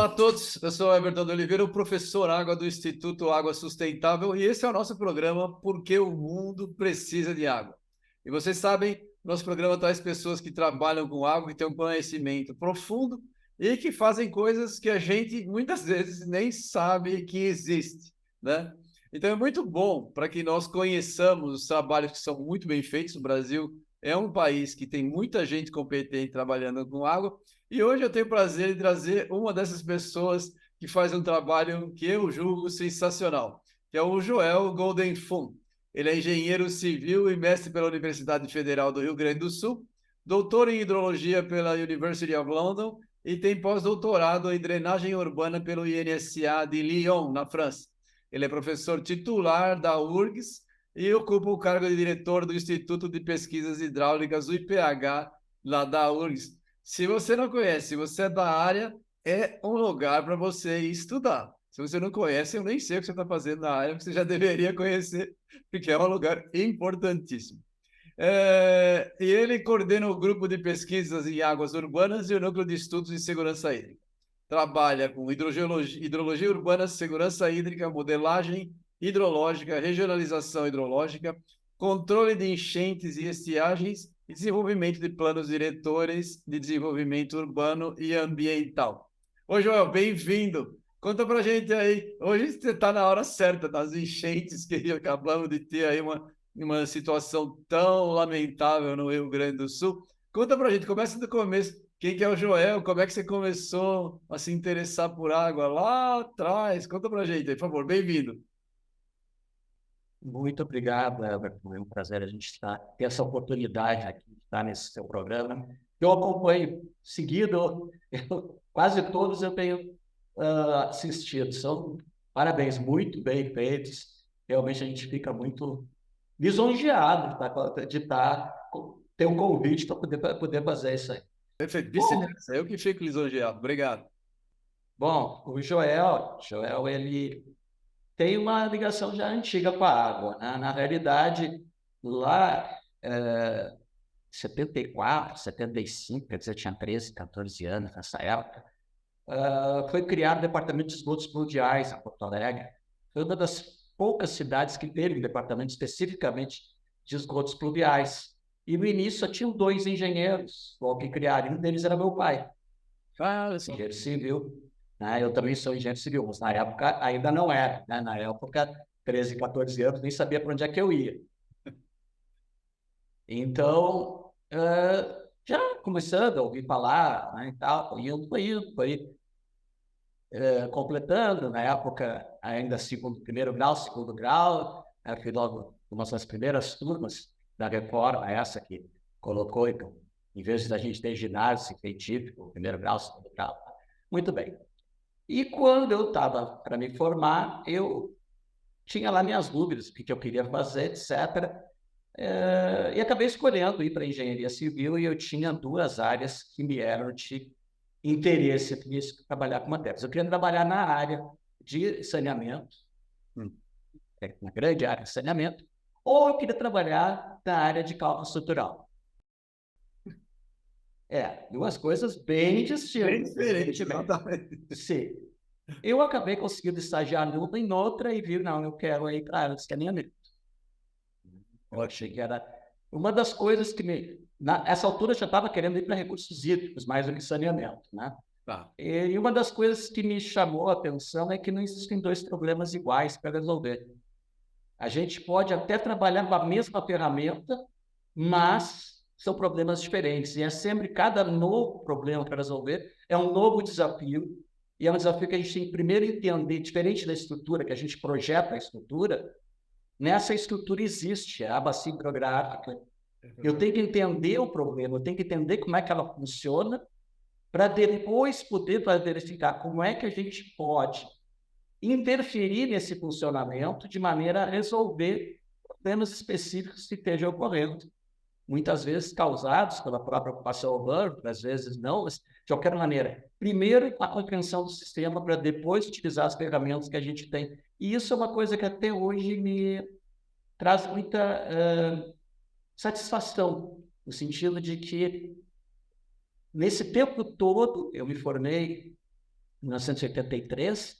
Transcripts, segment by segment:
Olá a todos, eu sou o Everton de Oliveira, o professor Água do Instituto Água Sustentável, e esse é o nosso programa Porque o Mundo Precisa de Água. E vocês sabem, nosso programa traz pessoas que trabalham com água, que têm um conhecimento profundo e que fazem coisas que a gente muitas vezes nem sabe que existe, né? Então é muito bom para que nós conheçamos os trabalhos que são muito bem feitos. O Brasil é um país que tem muita gente competente trabalhando com água, e hoje eu tenho o prazer de trazer uma dessas pessoas que faz um trabalho que eu julgo sensacional, que é o Joel Goldenfung. Ele é engenheiro civil e mestre pela Universidade Federal do Rio Grande do Sul, doutor em hidrologia pela University of London e tem pós-doutorado em drenagem urbana pelo INSA de Lyon, na França. Ele é professor titular da URGS e ocupa o cargo de diretor do Instituto de Pesquisas Hidráulicas, o IPH, lá da URGS. Se você não conhece, se você é da área, é um lugar para você ir estudar. Se você não conhece, eu nem sei o que você está fazendo na área, você já deveria conhecer, porque é um lugar importantíssimo. E ele coordena o grupo de pesquisas em águas urbanas e o núcleo de estudos em segurança hídrica. Trabalha com hidrologia urbana, segurança hídrica, modelagem hidrológica, regionalização hidrológica, controle de enchentes e estiagens e desenvolvimento de planos diretores de desenvolvimento urbano e ambiental. Ô, Joel, bem-vindo. Conta pra gente aí. Hoje você está na hora certa, das enchentes que acabamos de ter aí uma situação tão lamentável no Rio Grande do Sul. Conta pra gente, começa do começo. Quem que é o Joel? Como é que você começou a se interessar por água lá atrás? Conta pra gente aí, por favor. Bem-vindo. Muito obrigado, Everton. É um prazer a gente ter essa oportunidade aqui de estar nesse seu programa. Eu acompanho seguido, quase todos eu tenho assistido. São parabéns, muito bem feitos. Realmente a gente fica muito lisonjeado ter um convite para poder fazer isso aí. Perfeito. Bom, Vice-versa, eu que fico lisonjeado. Obrigado. o Joel, ele tem uma ligação já antiga com a água, né? Na realidade, lá em 74, 75, quer dizer, eu tinha 13, 14 anos nessa época, foi criado o Departamento de Esgotos Pluviais em Porto Alegre. Foi uma das poucas cidades que teve um departamento especificamente de esgotos pluviais. E no início só tinham 2 engenheiros, o que criaram, um deles era meu pai, engenheiro civil. Né? Eu também sou engenheiro civil, mas na época ainda não era. Né? Na época, 13, 14 anos, nem sabia para onde é que eu ia. Então, já começando a ouvir falar, né, e tal, foi completando, na época ainda primeiro grau, segundo grau, fui logo uma das primeiras turmas da reforma, essa que colocou, então, em vez de a gente ter ginásio científico, primeiro grau, segundo grau. Muito bem. E quando eu estava para me formar, eu tinha lá minhas dúvidas, o que eu queria fazer, etc. E acabei escolhendo ir para engenharia civil, e eu tinha 2 áreas que me eram de interesse. Eu queria trabalhar com matérias. Eu queria trabalhar na área de saneamento, na grande área de saneamento, ou eu queria trabalhar na área de cálculo estrutural. 2 coisas bem distintas. Bem diferente, exatamente. Sim. Eu acabei conseguindo estagiar numa e noutra e vi, não, eu quero ir para a área de saneamento. Eu achei que era uma das coisas que nessa altura eu já estava querendo ir para recursos hídricos, mais do que saneamento, né? Tá. E uma das coisas que me chamou a atenção é que não existem 2 problemas iguais para resolver. A gente pode até trabalhar com a mesma ferramenta, mas são problemas diferentes. E é sempre cada novo problema para resolver é um novo desafio. E é um desafio que a gente tem que primeiro entender, diferente da estrutura, que a gente projeta a estrutura, nessa estrutura existe a bacia hidrográfica. Eu tenho que entender o problema, eu tenho que entender como é que ela funciona, para depois poder verificar como é que a gente pode interferir nesse funcionamento de maneira a resolver problemas específicos que estejam ocorrendo, muitas vezes causados pela própria ocupação urbana, às vezes não, mas de qualquer maneira. Primeiro, a compreensão do sistema para depois utilizar as ferramentas que a gente tem. E isso é uma coisa que até hoje me traz muita satisfação, no sentido de que, nesse tempo todo, eu me formei 1983,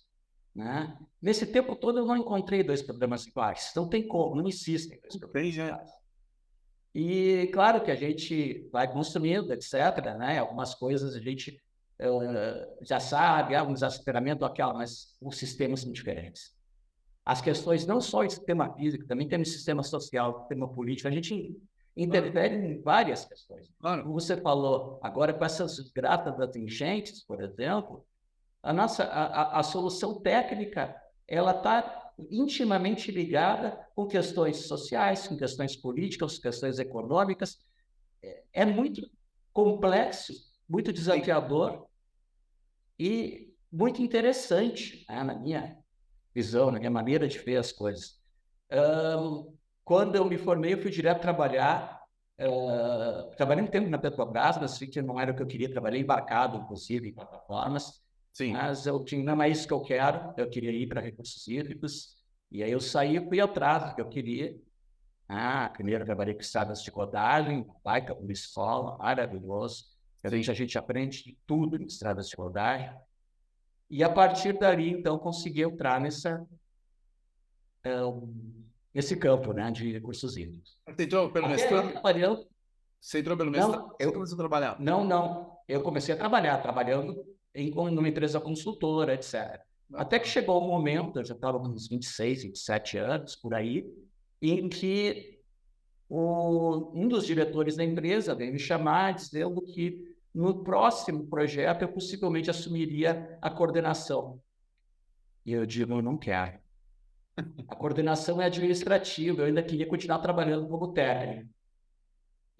né? Nesse tempo todo eu não encontrei dois problemas iguais. Não tem como, não existem dois problemas iguais. E claro que a gente vai construindo, etc., né? Algumas coisas a gente já sabe, um desaceleramento, aquela, mas os sistemas são diferentes. As questões, não só em sistema físico, também tem no sistema social, sistema político, a gente interfere em várias questões. Como você falou, agora com essas gratas das enchentes, por exemplo, a solução técnica, ela está intimamente ligada com questões sociais, com questões políticas, com questões econômicas. É muito complexo, muito desafiador e muito interessante, né, na minha visão, na minha maneira de ver as coisas. Quando eu me formei, eu fui direto trabalhar. Trabalhei um tempo na Petrobras, mas que não era o que eu queria. Trabalhei embarcado, inclusive, em plataformas. Sim. Mas eu tinha, não é isso que eu quero. Eu queria ir para recursos hídricos. E aí eu saí e fui atrás do que eu queria. Primeiro eu trabalhei com estradas de rodagem, baita uma escola, maravilhoso. A gente aprende de tudo em estradas de rodagem. E a partir dali, então, consegui entrar nesse campo, né, de recursos hídricos. Você entrou pelo mestrado? Você entrou pelo mestrado? Eu comecei a trabalhar. Não. Eu comecei a trabalhar, trabalhando numa empresa consultora, etc. Até que chegou um momento, eu já estava com uns 26, 27 anos, por aí, em que um dos diretores da empresa veio me chamar, dizendo que no próximo projeto eu possivelmente assumiria a coordenação. E eu digo, eu não quero. A coordenação é administrativa, eu ainda queria continuar trabalhando como técnico.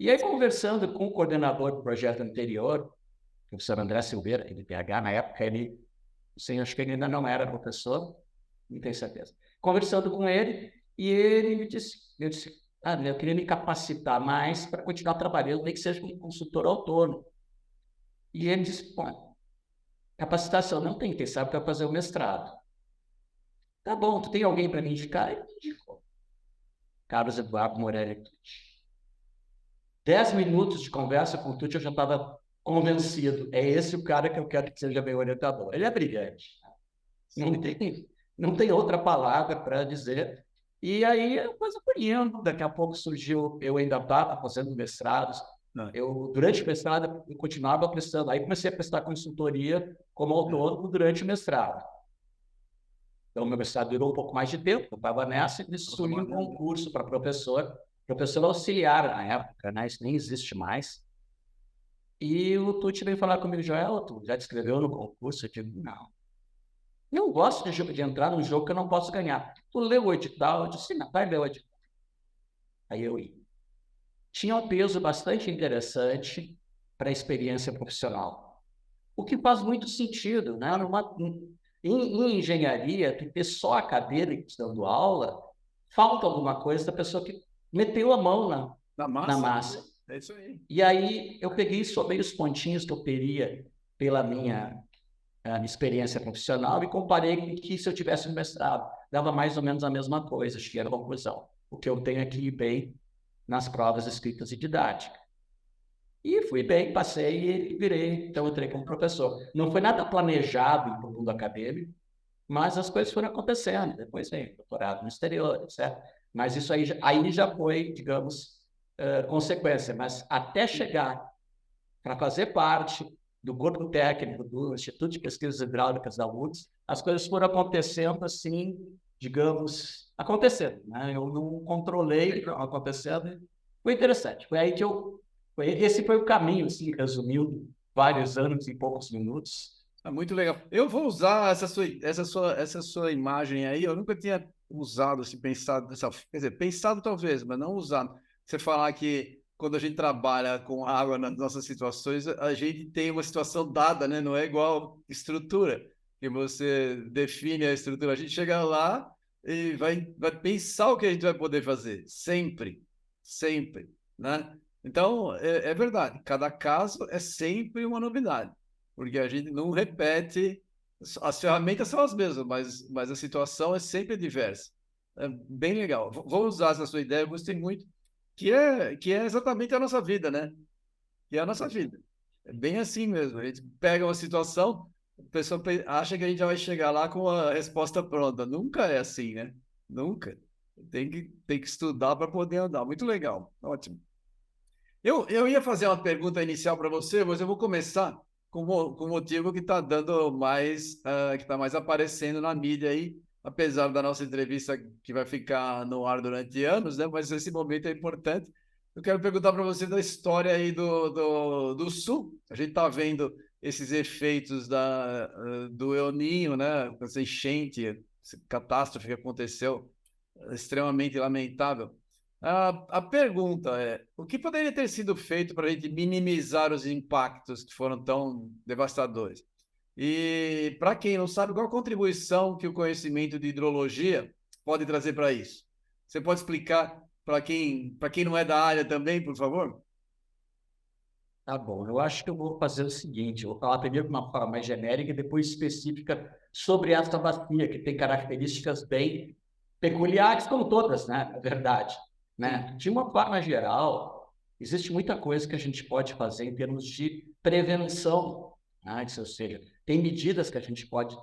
E aí, conversando com o coordenador do projeto anterior, o professor André Silveira, do PH, na época, acho que ele ainda não era professor, não tenho certeza. Conversando com ele, e ele me disse, eu queria me capacitar mais para continuar trabalhando, nem que seja como consultor autônomo. E ele disse, capacitação não tem, quem sabe para fazer o mestrado. Tá bom, tu tem alguém para me indicar? Ele me indicou. Carlos Eduardo Moreira Tucci. 10 minutos de conversa com o Tucci, eu já estava convencido. É esse o cara que eu quero que seja meu orientador. Ele é brilhante. Não tem outra palavra para dizer. E aí a coisa foi indo. Daqui a pouco surgiu, eu ainda estava fazendo mestrados. Durante o mestrado, eu continuava prestando. Aí comecei a prestar consultoria como autônomo durante o mestrado. Então, meu mestrado durou um pouco mais de tempo. Eu estava nessa e surgiu um concurso para professor auxiliar na época, né? Isso nem existe mais. E o Tucci veio falar comigo, Joel, tu já te inscreveu no concurso? Eu digo, não. Eu gosto de entrar num jogo que eu não posso ganhar. Tu leu o edital? Eu disse, não, vai ler o edital. Aí eu ia. Tinha um peso bastante interessante para a experiência profissional. O que faz muito sentido, né? Em engenharia, tu ter só acadêmicos dando aula, falta alguma coisa da pessoa que meteu a mão na massa. É isso aí. E aí eu peguei e somei os pontinhos que eu teria pela minha experiência profissional e comparei com que se eu tivesse um mestrado. Dava mais ou menos a mesma coisa, cheguei à conclusão. O que eu tenho aqui bem nas provas escritas e didáticas. E fui bem, passei e virei, então entrei como professor. Não foi nada planejado para o mundo acadêmico, mas as coisas foram acontecendo. Depois veio doutorado no exterior, etc. Mas isso aí já foi, digamos, consequência. Mas até chegar para fazer parte do corpo técnico do Instituto de Pesquisas Hidráulicas da URGS, as coisas foram acontecendo assim, digamos, acontecendo, né? Eu não controlei, acontecendo. Foi interessante. Foi aí que esse foi o caminho, assim, resumindo vários anos em poucos minutos. Muito legal. Eu vou usar essa sua imagem aí. Eu nunca tinha usado, assim, pensado quer dizer, pensado talvez, mas não usado. Você falar que quando a gente trabalha com água nas nossas situações, a gente tem uma situação dada, né? Não é igual estrutura, que você define a estrutura. A gente chega lá e vai pensar o que a gente vai poder fazer, sempre, né? Então, é verdade, cada caso é sempre uma novidade, porque a gente não repete, as ferramentas são as mesmas, mas a situação é sempre diversa. É bem legal. Vou usar essa sua ideia, eu gostei muito, que é exatamente a nossa vida, né? Que é a nossa vida. É bem assim mesmo. A gente pega uma situação, A pessoa acha que a gente já vai chegar lá com a resposta pronta. Nunca é assim, né? Nunca. Tem que estudar para poder andar. Muito legal. Ótimo. Eu ia fazer uma pergunta inicial para você, mas eu vou começar com o motivo que está dando mais, que está mais aparecendo na mídia aí, apesar da nossa entrevista que vai ficar no ar durante anos, né? Mas esse momento é importante. Eu quero perguntar para você da história aí do Sul. A gente está vendo esses efeitos do El Niño, né? Essa enchente, essa catástrofe que aconteceu, extremamente lamentável. A pergunta é: o que poderia ter sido feito para a gente minimizar os impactos que foram tão devastadores? E, para quem não sabe, qual a contribuição que o conhecimento de hidrologia pode trazer para isso? Você pode explicar para quem não é da área também, por favor? Tá bom, eu acho que eu vou fazer o seguinte, eu vou falar primeiro de uma forma mais genérica e depois específica sobre esta bacia, que tem características bem peculiares, como todas, né? Na verdade, né? Sim. De uma forma geral, existe muita coisa que a gente pode fazer em termos de prevenção, né? Ou seja, tem medidas que a gente pode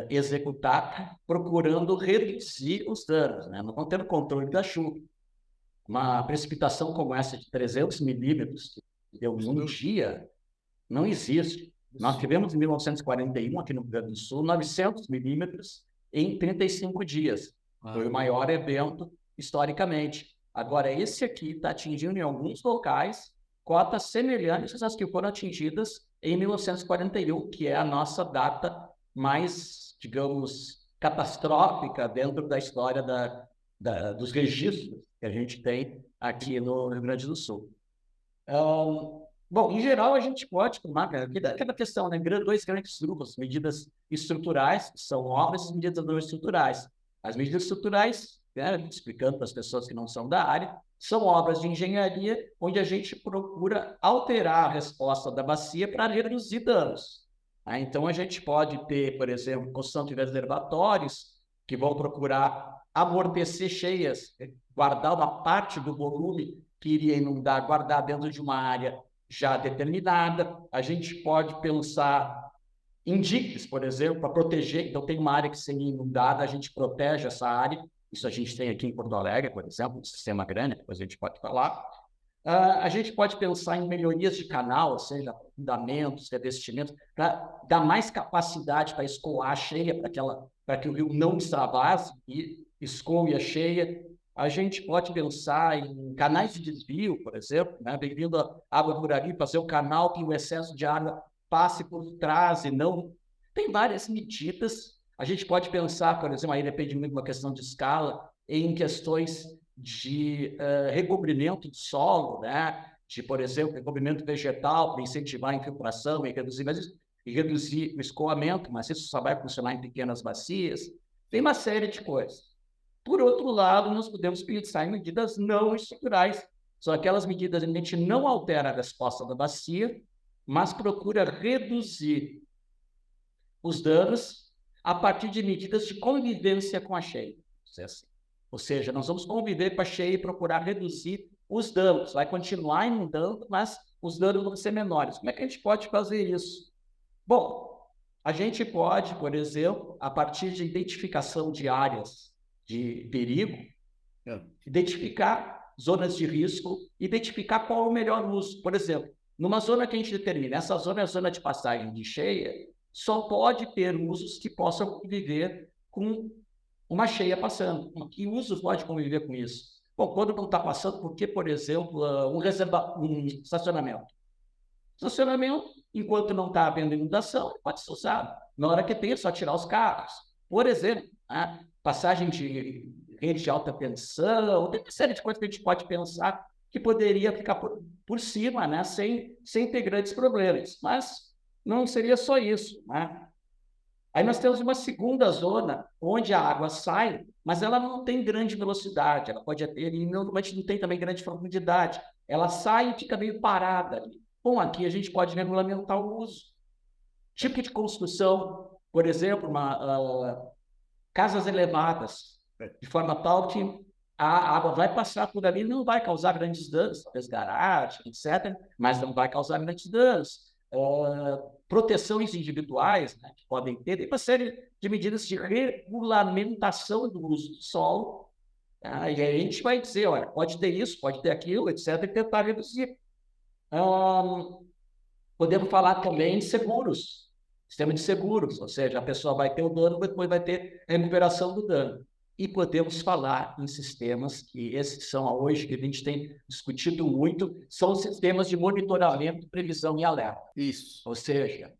executar procurando reduzir os danos, né? Não vamos ter controle da chuva. Uma precipitação como essa de 300 milímetros que deu num dia não existe. Nós tivemos em 1941, aqui no Rio Grande do Sul, 900 milímetros em 35 dias. Foi o maior evento historicamente. Agora, esse aqui está atingindo em alguns locais cotas semelhantes às que foram atingidas em 1941, que é a nossa data mais, digamos, catastrófica dentro da história dos registros que a gente tem aqui no Rio Grande do Sul. Bom, em geral, a gente pode tomar aquela questão, né? Dois grandes grupos, medidas estruturais, que são obras, e medidas não estruturais. As medidas estruturais, né, explicando para as pessoas que não são da área, são obras de engenharia onde a gente procura alterar a resposta da bacia para reduzir danos. Então, a gente pode ter, por exemplo, construção de reservatórios que vão procurar amortecer cheias, guardar uma parte do volume que iria inundar, guardar dentro de uma área já determinada. A gente pode pensar em diques, por exemplo, para proteger. Então, tem uma área que seria inundada, a gente protege essa área. Isso a gente tem aqui em Porto Alegre, por exemplo, um sistema grande, depois a gente pode falar. A gente pode pensar em melhorias de canal, ou seja, fundamentos, revestimentos, para dar mais capacidade para escoar a cheia, para que o rio não extravase e escoe a cheia. A gente pode pensar em canais de desvio, por exemplo, né? Bem-vindo a água por ali, fazer o canal que o excesso de água passe por trás e não... Tem várias medidas. A gente pode pensar, por exemplo, aí depende muito de uma questão de escala, em questões de recobrimento de solo, né? De, por exemplo, recobrimento vegetal para incentivar a infiltração e reduzir o escoamento, mas isso só vai funcionar em pequenas bacias. Tem uma série de coisas. Por outro lado, nós podemos pensar em medidas não estruturais. São aquelas medidas em que a gente não altera a resposta da bacia, mas procura reduzir os danos a partir de medidas de convivência com a cheia. Assim. Ou seja, nós vamos conviver com a cheia e procurar reduzir os danos. Vai continuar inundando, mas os danos vão ser menores. Como é que a gente pode fazer isso? Bom, a gente pode, por exemplo, a partir de identificação de áreas de perigo, identificar zonas de risco, identificar qual é o melhor uso. Por exemplo, numa zona que a gente determina, essa zona é a zona de passagem de cheia, só pode ter usos que possam conviver com uma cheia passando. Que uso pode conviver com isso? Bom, quando não está passando, por que, por exemplo, um estacionamento? Estacionamento, enquanto não está havendo inundação, pode ser usado. Na hora que tem, é só tirar os carros. Por exemplo, passagem de rede de alta tensão, tem uma série de coisas que a gente pode pensar que poderia ficar por cima, né, sem ter grandes problemas. Mas não seria só isso, né? Aí nós temos uma segunda zona, onde a água sai, mas ela não tem grande velocidade, ela pode ter, e normalmente não tem também grande profundidade. Ela sai e fica meio parada ali. Bom, aqui a gente pode regulamentar o uso. Tipo de construção, por exemplo, casas elevadas, de forma tal que a água vai passar por ali e não vai causar grandes danos, talvez garagem, etc., mas não vai causar grandes danos. proteções individuais, né, que podem ter, e uma série de medidas de regulamentação do uso do solo. Tá? E aí a gente vai dizer, olha, pode ter isso, pode ter aquilo, etc., e tentar reduzir. Podemos falar também de seguros, sistema de seguros, ou seja, a pessoa vai ter o dano, depois vai ter a recuperação do dano. E podemos falar em sistemas que esses são hoje, que a gente tem discutido muito, são sistemas de monitoramento, previsão e alerta. Isso. Ou seja,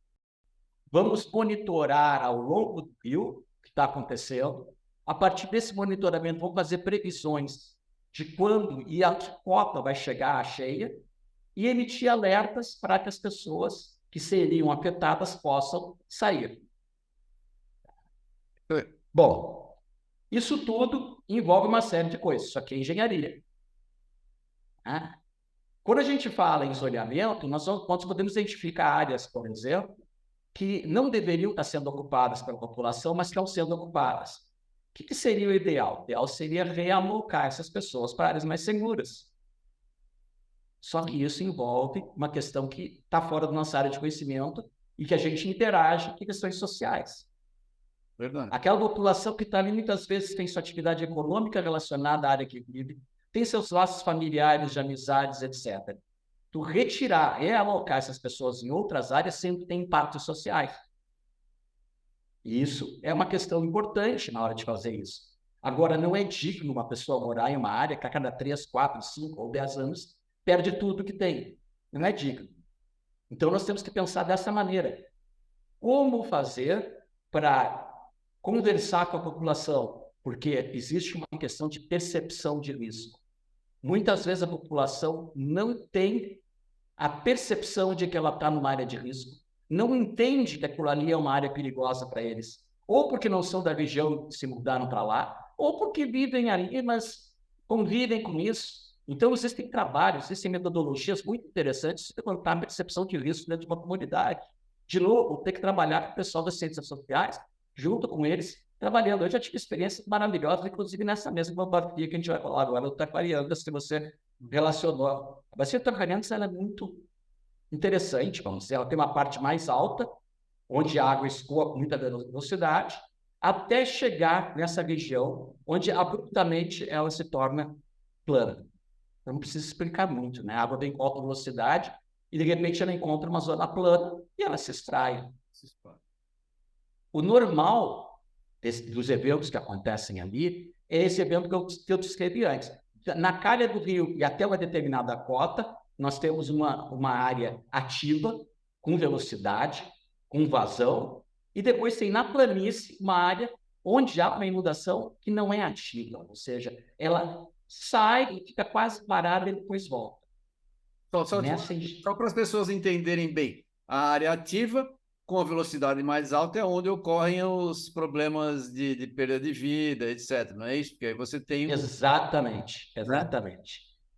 vamos monitorar ao longo do rio o que está acontecendo. A partir desse monitoramento, vamos fazer previsões de quando e a que cota vai chegar a cheia e emitir alertas para que as pessoas que seriam afetadas possam sair. Bom, isso tudo envolve uma série de coisas, isso aqui é engenharia. Quando a gente fala em zoneamento, nós podemos identificar áreas, por exemplo, que não deveriam estar sendo ocupadas pela população, mas estão sendo ocupadas. O que seria o ideal? O ideal seria realocar essas pessoas para áreas mais seguras. Só que isso envolve uma questão que está fora da nossa área de conhecimento e que a gente interage com questões sociais. Verdade. Aquela população que está ali, muitas vezes, tem sua atividade econômica relacionada à área que vive, tem seus laços familiares, de amizades, etc. Tu retirar, realocar essas pessoas em outras áreas sempre tem impactos sociais. E isso é uma questão importante na hora de fazer isso. Agora, não é digno uma pessoa morar em uma área que a cada 3, 4, 5 ou 10 anos perde tudo que tem. Não é digno. Então, nós temos que pensar dessa maneira. Como fazer para conversar com a população? Porque existe uma questão de percepção de risco. Muitas vezes a população não tem a percepção de que ela está numa área de risco, não entende que aquilo ali é uma área perigosa para eles, ou porque não são da região e se mudaram para lá, ou porque vivem ali, mas convivem com isso. Então, existem trabalhos, existem metodologias muito interessantes de levantar a percepção de risco dentro de uma comunidade. De novo, ter que trabalhar com o pessoal das ciências sociais, junto com eles, trabalhando. Eu já tive experiências maravilhosas, inclusive nessa mesma bacia que a gente vai falar agora, do Taquariandas, que você relacionou. A bacia do Taquariandas é muito interessante, vamos dizer, ela tem uma parte mais alta, onde a água escoa com muita velocidade, até chegar nessa região, onde abruptamente ela se torna plana. Eu não preciso explicar muito, né? A água vem com alta velocidade e, de repente, ela encontra uma zona plana e ela se extrai. O normal dos eventos que acontecem ali é esse evento que eu descrevi antes. Na calha do rio e até uma determinada cota, nós temos uma área ativa, com velocidade, com vazão, e depois tem na planície uma área onde há uma inundação que não é ativa, ou seja, ela sai e fica quase parada e depois volta. Só para as pessoas entenderem bem, a área ativa com a velocidade mais alta é onde ocorrem os problemas de perda de vida, etc. Não é isso? Porque aí você tem... Exatamente.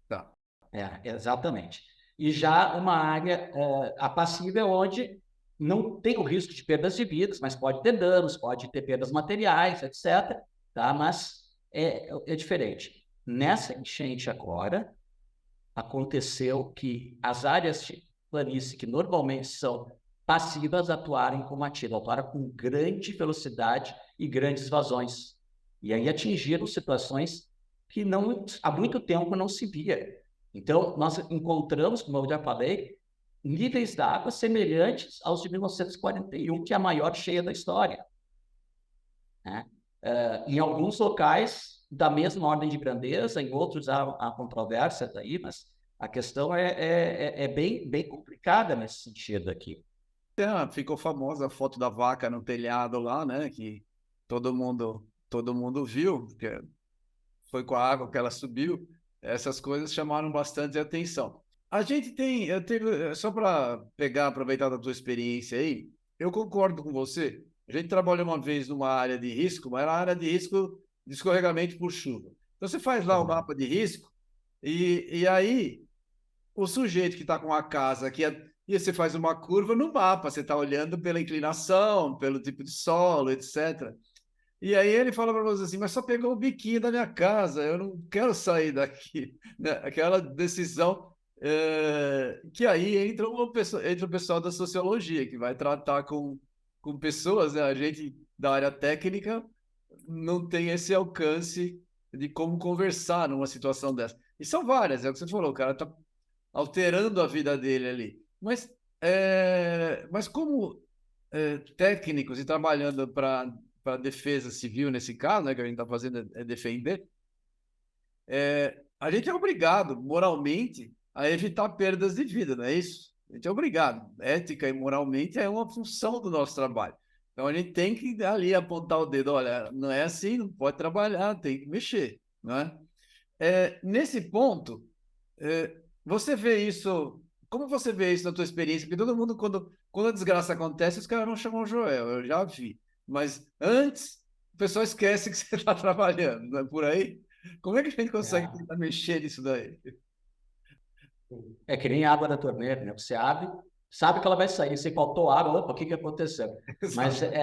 Tá. Exatamente. E já uma área apassível onde não tem o risco de perdas de vidas, mas pode ter danos, pode ter perdas materiais, etc. Tá? Mas é diferente. Nessa enchente agora, aconteceu que as áreas de planície, que normalmente são passivas, atuarem como ativas, atuaram com grande velocidade e grandes vazões. E aí atingiram situações que há muito tempo não se via. Então, nós encontramos, como eu já falei, níveis da água semelhantes aos de 1941, que é a maior cheia da história. Em alguns locais, da mesma ordem de grandeza, em outros há controvérsias aí, mas a questão é bem complicada nesse sentido aqui. Ficou famosa a foto da vaca no telhado lá, né? Que todo mundo viu, porque foi com a água que ela subiu. Essas coisas chamaram bastante atenção. A gente só para aproveitar da tua experiência aí, eu concordo com você. A gente trabalhou uma vez numa área de risco, mas era a área de risco de escorregamento por chuva. Então você faz lá o mapa de risco e aí o sujeito que está com a casa aqui, e você faz uma curva no mapa, você está olhando pela inclinação, pelo tipo de solo, etc. E aí ele fala para você assim, mas só pegou o biquinho da minha casa, eu não quero sair daqui. Né? Aquela decisão Que aí entra o pessoal da sociologia, que vai tratar com pessoas, né? A gente da área técnica não tem esse alcance de como conversar numa situação dessa. E são várias, é o que você falou, o cara está alterando a vida dele ali. Mas como técnicos e trabalhando para a defesa civil, nesse caso, né, que a gente está fazendo é defender, a gente é obrigado, moralmente, a evitar perdas de vida, não é isso? A gente é obrigado. Ética e moralmente é uma função do nosso trabalho. Então a gente tem que ali apontar o dedo, olha, não é assim, não pode trabalhar, tem que mexer, não é? Nesse ponto, você vê isso, como você vê isso na tua experiência? Porque todo mundo, quando a desgraça acontece, os caras não chamam o Joel, eu já vi. Mas antes, o pessoal esquece que você está trabalhando, não é por aí? Como é que a gente consegue É, tentar mexer nisso daí? é que nem água da torneira, né? Você abre, sabe que ela vai sair. Se faltou água, opa, o que que aconteceu? Mas Exato.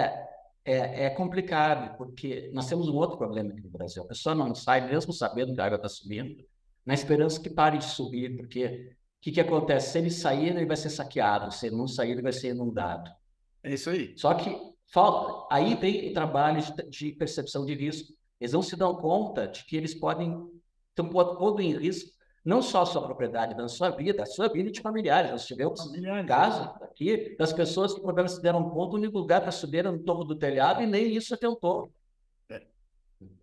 é complicado, porque nós temos um outro problema aqui no Brasil. A pessoa não sai, mesmo sabendo que a água está subindo, na esperança que pare de subir, porque o que que acontece? Se ele sair, ele vai ser saqueado. Se ele não sair, ele vai ser inundado. É isso aí. Só que falta, aí tem o trabalho de percepção de risco. Eles não se dão conta de que eles podem estão pondo em risco não só a sua propriedade, mas a sua vida de familiares. Nós tivemos Familiares, casos aqui das pessoas que não se deram conta, o único lugar para subir era no topo do telhado e nem isso adiantou. é.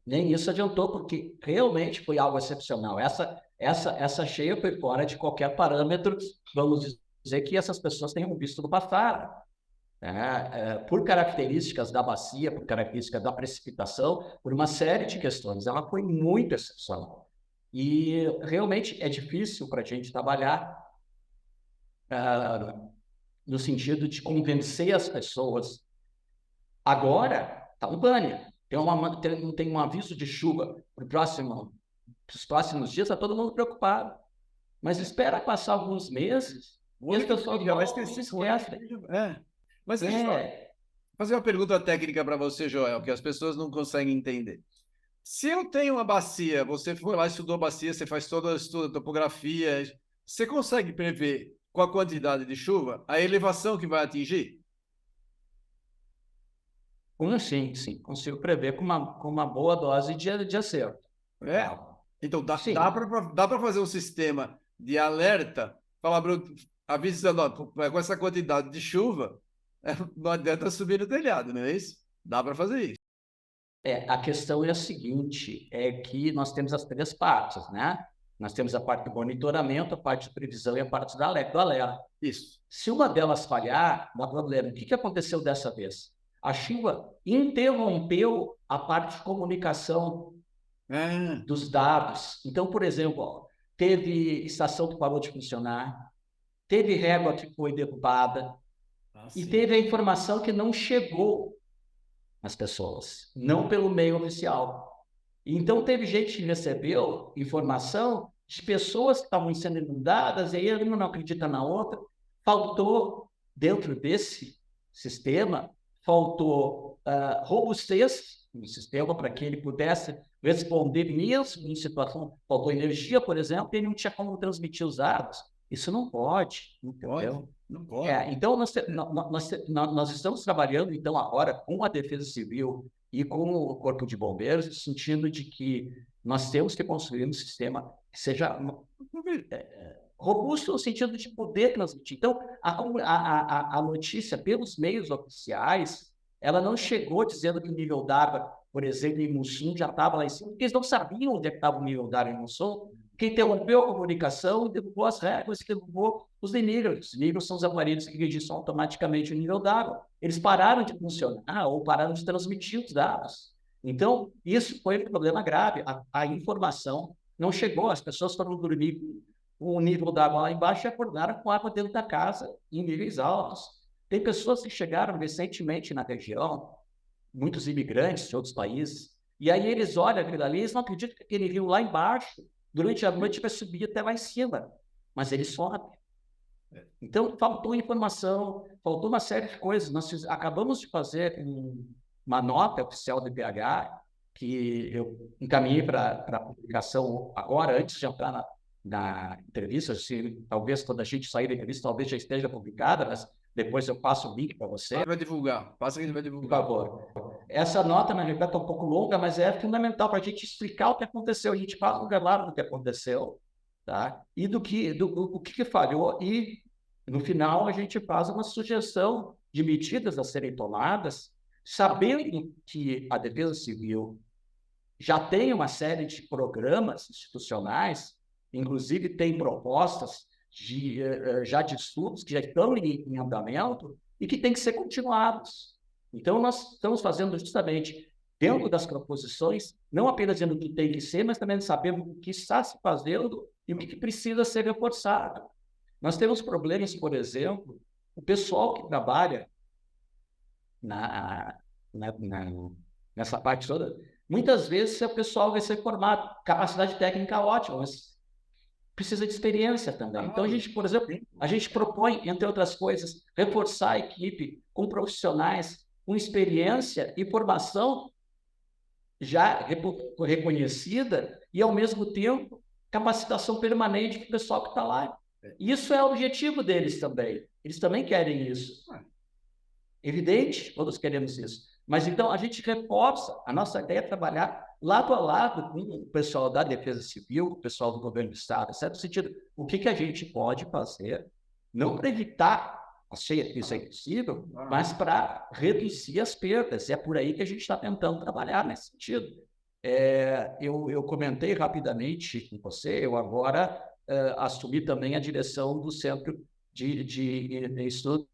Nem isso adiantou, porque realmente foi algo excepcional. Essa cheia foi fora de qualquer parâmetro, vamos dizer, que essas pessoas tenham visto no passado. Por características da bacia, por características da precipitação, por uma série de questões. Ela foi muito excepcional. E realmente é difícil para a gente trabalhar no sentido de convencer as pessoas. Agora, está um pânico. Tem um aviso de chuva para os próximos dias, está todo mundo preocupado. Mas espera passar alguns meses O e as ano que pessoas vem já vai voltam e esquecer. esquecem. Mas deixa eu fazer uma pergunta técnica para você, Joel, que as pessoas não conseguem entender. Se eu tenho uma bacia, você foi lá, estudou a bacia, você faz todo o estudo, a topografia, você consegue prever com a quantidade de chuva a elevação que vai atingir? Sim, sim, consigo prever com uma boa dose de acerto. É. Então, Sim, dá para fazer um sistema de alerta, falar, avisando, ó, com essa quantidade de chuva, não adianta subir no telhado, não é isso? Dá para fazer isso. a questão é a seguinte, é que nós temos as três partes, né? Nós temos a parte do monitoramento, a parte de previsão e a parte do alerta. Isso. Se uma delas falhar, dá problema. O que que aconteceu dessa vez? A chuva interrompeu a parte de comunicação É. dos dados. Então, por exemplo, ó, teve estação que parou de funcionar, teve régua que foi derrubada e Sim. teve a informação que não chegou às pessoas, não pelo meio oficial. Então, teve gente que recebeu informação de pessoas que estavam sendo inundadas, e aí uma não acredita na outra. Faltou, dentro desse sistema, faltou robustez no sistema para que ele pudesse responder mesmo em situação. Faltou energia, por exemplo, e ele não tinha como transmitir os dados. Isso não pode, Pode? entendeu? Não pode. Então, nós estamos trabalhando, então, agora com a Defesa Civil e com o Corpo de Bombeiros, no sentido de que nós temos que construir um sistema que seja robusto no sentido de poder transmitir. Então, a notícia pelos meios oficiais, ela não chegou dizendo que o nível d'água, por exemplo, em Mussum já estava lá em cima, porque eles não sabiam onde é que estava o nível d'água em Mussum, que interrompeu a comunicação e derrubou as regras, e derrubou os níveis. Os níveis são os aparelhos que registram automaticamente o nível d'água. Eles pararam de funcionar ou pararam de transmitir os dados. Então, isso foi um problema grave. A informação não chegou, as pessoas foram dormir com o nível d'água lá embaixo e acordaram com água dentro da casa, em níveis altos. Tem pessoas que chegaram recentemente na região, muitos imigrantes de outros países, e aí eles olham aquilo ali, eles não acreditam que aquele rio lá embaixo, durante a noite, vai subir até lá em cima, mas ele sobe. Então, faltou informação, faltou uma série de coisas. Nós acabamos de fazer uma nota oficial do IPH, que eu encaminhei para a publicação agora, antes de entrar na entrevista, se talvez quando a gente sair da entrevista, talvez já esteja publicada, mas depois eu passo o link para você, Vai divulgar. Passa que a gente vai por divulgar. favor. Essa nota, na verdade, está um pouco longa, mas é fundamental para a gente explicar o que aconteceu. A gente fala um relato do que aconteceu, tá? E o que falhou. E, no final, a gente faz uma sugestão de medidas a serem tomadas, sabendo que a Defesa Civil já tem uma série de programas institucionais, inclusive tem propostas já de estudos que já estão em andamento e que têm que ser continuados. Então, nós estamos fazendo justamente dentro das proposições, não apenas dizendo o que tem que ser, mas também sabendo o que está se fazendo e o que precisa ser reforçado. Nós temos problemas, por exemplo, o pessoal que trabalha na, na, na, nessa parte toda, muitas vezes o pessoal vai ser formado, capacidade técnica ótima, mas precisa de experiência também. Então, a gente, por exemplo, a gente propõe, entre outras coisas, reforçar a equipe com profissionais com experiência e formação já reconhecida e, ao mesmo tempo, capacitação permanente para o pessoal que está lá. Isso é o objetivo deles também. Eles também querem isso. Evidente, todos queremos isso. Mas, então, a gente reforça. A nossa ideia é trabalhar lado a lado com o pessoal da Defesa Civil, com o pessoal do governo do Estado, certo? No sentido, o que a gente pode fazer, não para evitar que isso é impossível, mas para reduzir as perdas. É por aí que a gente está tentando trabalhar nesse sentido. Eu comentei rapidamente com você, eu agora assumi também a direção do Centro de Estudos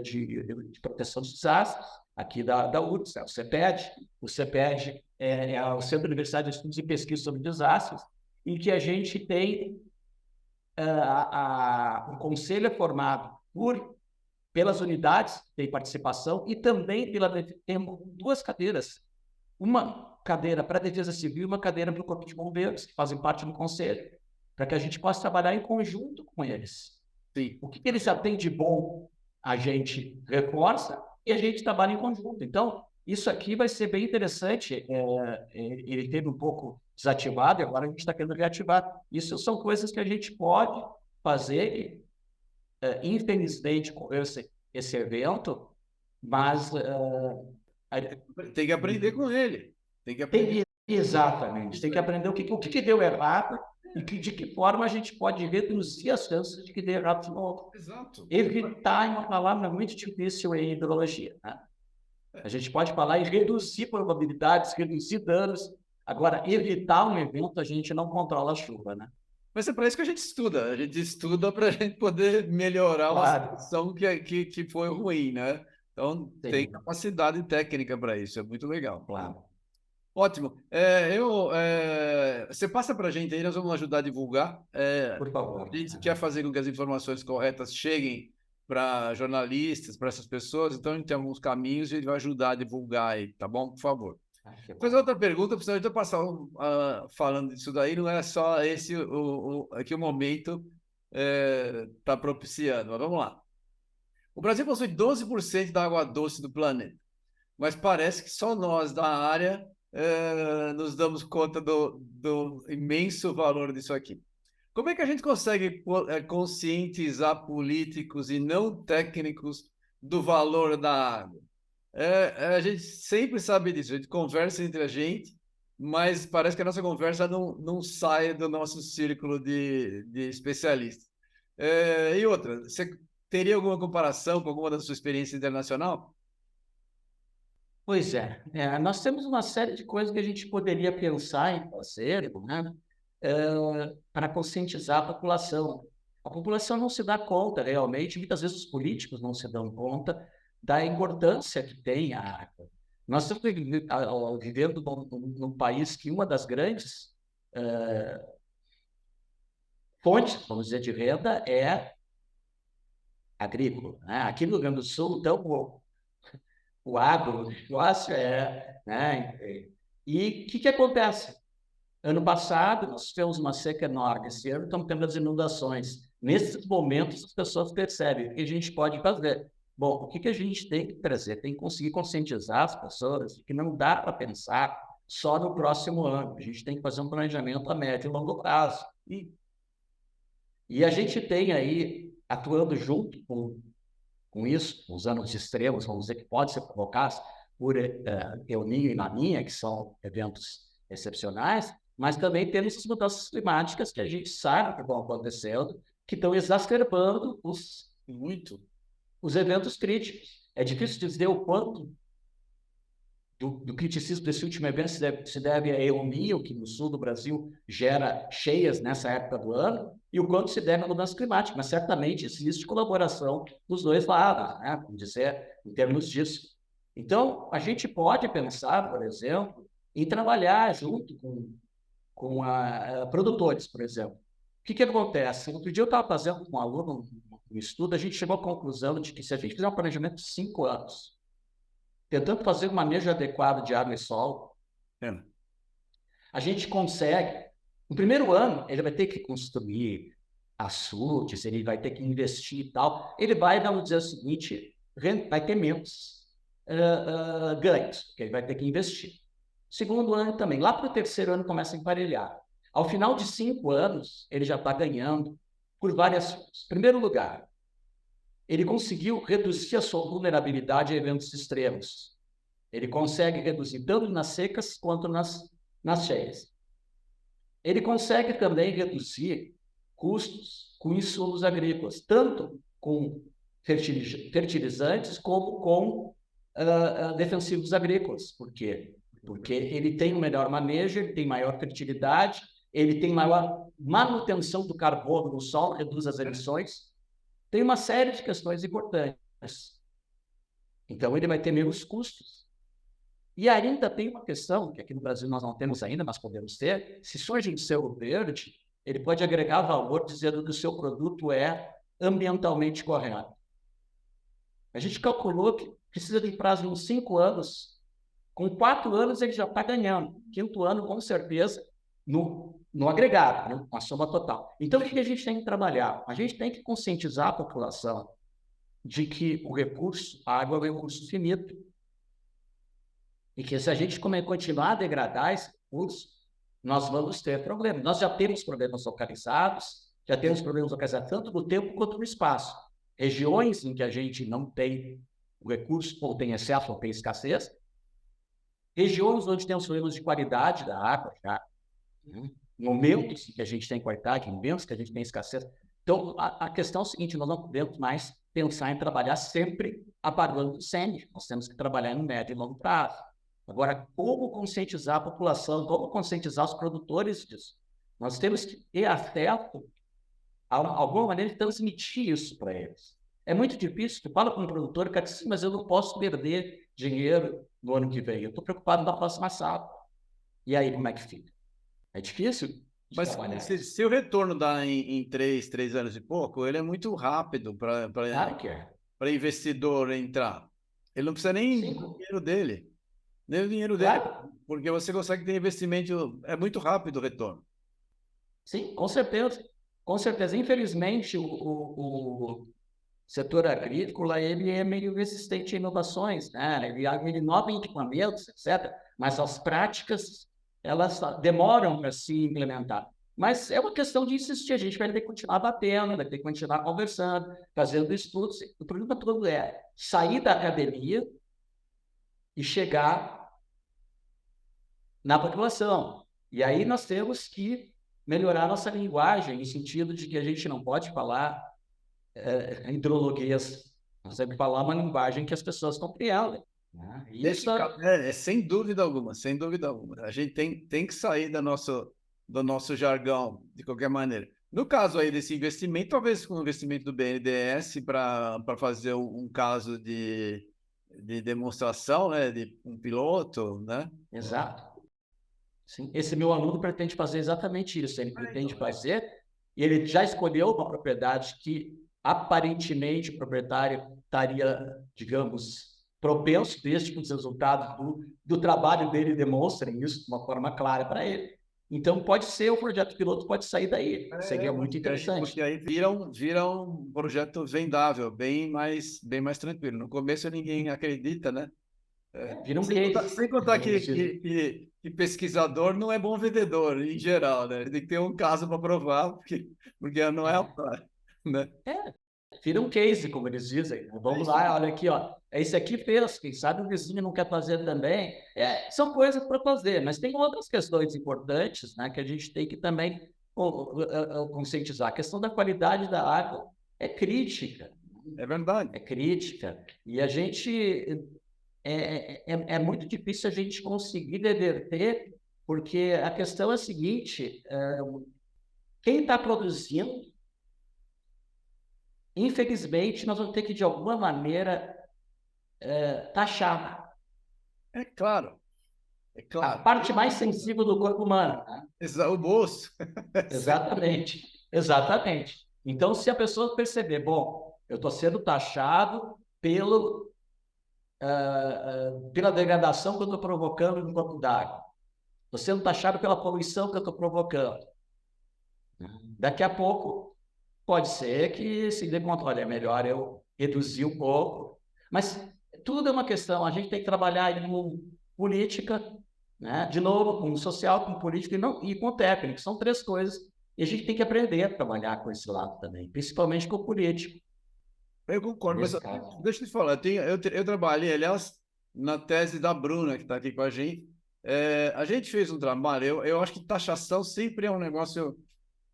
de Proteção dos Desastres, aqui da URGS, o CEPED. O CEPED é o Centro Universitário de Estudos e Pesquisa sobre Desastres, em que a gente tem o conselho é formado pelas unidades que têm participação e também tem duas cadeiras. Uma cadeira para a Defesa Civil e uma cadeira para o Corpo de Bombeiros, que fazem parte do conselho, para que a gente possa trabalhar em conjunto com eles. Sim. O que eles já têm de bom, a gente reforça e a gente trabalha em conjunto. Então, isso aqui vai ser bem interessante. Ele teve um pouco desativado e agora a gente está querendo reativar. Isso são coisas que a gente pode fazer. Infelizmente, com esse evento, mas... tem que aprender com ele. Tem que aprender. Exatamente. Tem que aprender o que deu errado e de que forma a gente pode reduzir as chances de que dê errado de novo. Exato. Evitar é uma palavra muito difícil em hidrologia, né? A gente pode falar em reduzir probabilidades, reduzir danos. Agora, evitar um evento, a gente não controla a chuva, né? Mas é para isso que a gente estuda. A gente estuda para a gente poder melhorar uma situação que foi ruim, né? Então, Sim. tem capacidade técnica para isso. É muito legal. Claro. Ótimo. Você passa para a gente aí, nós vamos ajudar a divulgar. Por favor. A gente quer fazer com que as informações corretas cheguem para jornalistas, para essas pessoas. Então, a gente tem alguns caminhos e ele vai ajudar a divulgar aí, tá bom? Por favor. Vou fazer outra pergunta, porque eu passar falando disso daí, não é só esse que o momento está propiciando. Mas vamos lá. O Brasil possui 12% da água doce do planeta, mas parece que só nós da área nos damos conta do imenso valor disso aqui. Como é que a gente consegue conscientizar políticos e não técnicos do valor da água? A gente sempre sabe disso, a gente conversa entre a gente, mas parece que a nossa conversa não sai do nosso círculo de especialistas. E outra, você teria alguma comparação com alguma da sua experiência internacional? Pois nós temos uma série de coisas que a gente poderia pensar em fazer, né, para conscientizar a população. A população não se dá conta realmente, muitas vezes os políticos não se dão conta da importância que tem a água. Nós estamos vivendo num país que uma das grandes fontes, vamos dizer, de renda é agrícola, né? Aqui no Rio Grande do Sul, então, o agronegócio né? E o que acontece? Ano passado, nós tivemos uma seca enorme. Esse ano, estamos tendo as inundações. Nesses momentos, as pessoas percebem o que a gente pode fazer. Bom, o que a gente tem que trazer? Tem que conseguir conscientizar as pessoas de que não dá para pensar só no próximo ano. A gente tem que fazer um planejamento a médio e longo prazo. E a gente tem aí, atuando junto com isso, os anos extremos, vamos dizer, que podem ser provocados por El Niño e Laninha, que são eventos excepcionais, mas também temos as mudanças climáticas que a gente sabe que vão acontecendo, que estão exacerbando Muito. os eventos críticos. É difícil dizer o quanto do criticismo desse último evento se deve a El Niño, que no sul do Brasil gera cheias nessa época do ano, e o quanto se deve à mudança climática. Mas certamente existe colaboração dos dois lados, né? Vamos dizer, em termos disso. Então, a gente pode pensar, por exemplo, em trabalhar junto com produtores, por exemplo. O que acontece? Outro dia eu estava fazendo com um aluno um estudo, a gente chegou à conclusão de que se a gente fizer um planejamento de 5 anos, tentando fazer um manejo adequado de água e solo, a gente consegue. No primeiro ano, ele vai ter que construir açudes, ele vai ter que investir e tal. Ele vai, vamos dizer o seguinte, vai ter menos ganhos, porque ele vai ter que investir. Segundo ano também. Lá para o terceiro ano começa a emparelhar. Ao final de 5 anos, ele já está ganhando por várias fontes. Em primeiro lugar, ele conseguiu reduzir a sua vulnerabilidade a eventos extremos. Ele consegue reduzir tanto nas secas quanto nas cheias. Ele consegue também reduzir custos com insumos agrícolas, tanto com fertilizantes como com defensivos agrícolas. Por quê? Porque ele tem um melhor manejo, ele tem maior fertilidade, ele tem maior manutenção do carbono no solo, reduz as emissões. Tem uma série de questões importantes. Então, ele vai ter menos custos. E ainda tem uma questão, que aqui no Brasil nós não temos ainda, mas podemos ter. Se surge em selo verde, ele pode agregar valor dizendo que o seu produto é ambientalmente correto. A gente calculou que precisa de prazo de uns 5 anos. Com 4 anos ele já está ganhando. 5º ano, com certeza, no agregado, né? Uma soma total. Então, o que a gente tem que trabalhar? A gente tem que conscientizar a população de que o recurso, a água é um recurso finito. E que se a gente continuar a degradar esse recurso, nós vamos ter problemas. Nós já temos problemas localizados, tanto no tempo quanto no espaço. Regiões em que a gente não tem o recurso, ou tem excesso, ou tem escassez. Regiões onde temos problemas de qualidade da água, já. Momentos em que a gente tem qualidade, momentos que a gente tem escassez. Então, a questão é o seguinte, nós não podemos mais pensar em trabalhar sempre apagando incêndio. Nós temos que trabalhar no médio e longo prazo. Agora, como conscientizar a população, como conscientizar os produtores disso? Nós temos que ter acesso a alguma maneira de transmitir isso para eles. É muito difícil, tu fala com um produtor, cara, diz, mas eu não posso perder dinheiro no ano que vem, eu estou preocupado na próxima safra. E aí, como é que fica? É difícil. Mas se o retorno dá em 3 anos e pouco, ele é muito rápido para investidor entrar. Ele não precisa nem do dinheiro dele. Nem o dinheiro dele. Porque você consegue ter investimento, é muito rápido o retorno. Sim, com certeza. Com certeza. Infelizmente, o setor agrícola ele é meio resistente a inovações, né? Ele inova em equipamentos, etc. Mas as práticas elas demoram para se implementar. Mas é uma questão de insistir, a gente vai ter que continuar batendo, vai ter que continuar conversando, fazendo estudos. O problema todo é sair da academia e chegar na população. E aí nós temos que melhorar nossa linguagem, no sentido de que a gente não pode falar hidrologias, nós temos que falar uma linguagem que as pessoas compreendem. Isso sem dúvida alguma, sem dúvida alguma. A gente tem que sair do nosso jargão, de qualquer maneira. No caso aí desse investimento, talvez com o investimento do BNDES para fazer um caso de demonstração, né, de um piloto, né? Exato. Sim. Esse meu aluno pretende fazer exatamente isso. Ele pretende fazer, e ele já escolheu uma propriedade que aparentemente o proprietário estaria, digamos, propenso, desde que os resultados do trabalho dele demonstrem isso de uma forma clara para ele. Então, pode ser o projeto piloto, pode sair daí. Seria muito interessante. Porque aí vira um projeto vendável, bem mais tranquilo. No começo ninguém acredita, né? Vira um Sem contar, case. sem contar que pesquisador não é bom vendedor, em geral, né? Ele tem que ter um caso para provar, porque não é, né? É, vira um case, como eles dizem. Vamos lá, olha aqui, ó. Esse aqui fez, quem sabe o vizinho não quer fazer também. São coisas para fazer, mas tem outras questões importantes, né, que a gente tem que também conscientizar. A questão da qualidade da água é crítica. É verdade. É crítica. E a gente... É muito difícil a gente conseguir reverter, porque a questão é a seguinte, quem está produzindo, infelizmente, nós vamos ter que, de alguma maneira, taxar. É claro. É A claro. parte mais sensível do corpo humano. Né? O bolso. Exatamente. Exatamente. Então, se a pessoa perceber, bom, eu estou sendo taxado pela degradação que eu estou provocando no corpo d'água. Estou sendo taxado pela poluição que eu estou provocando. Daqui a pouco, pode ser que se dê conta, olha, é melhor eu reduzir um pouco. Mas tudo é uma questão, a gente tem que trabalhar com política, né? De novo, com social, com política e com técnico. São três coisas. E a gente tem que aprender a trabalhar com esse lado também, principalmente com o político. Eu concordo, mas Nesse caso. deixa eu te falar, eu trabalhei, aliás, na tese da Bruna, que está aqui com a gente. A gente fez um trabalho, eu acho que taxação sempre é um negócio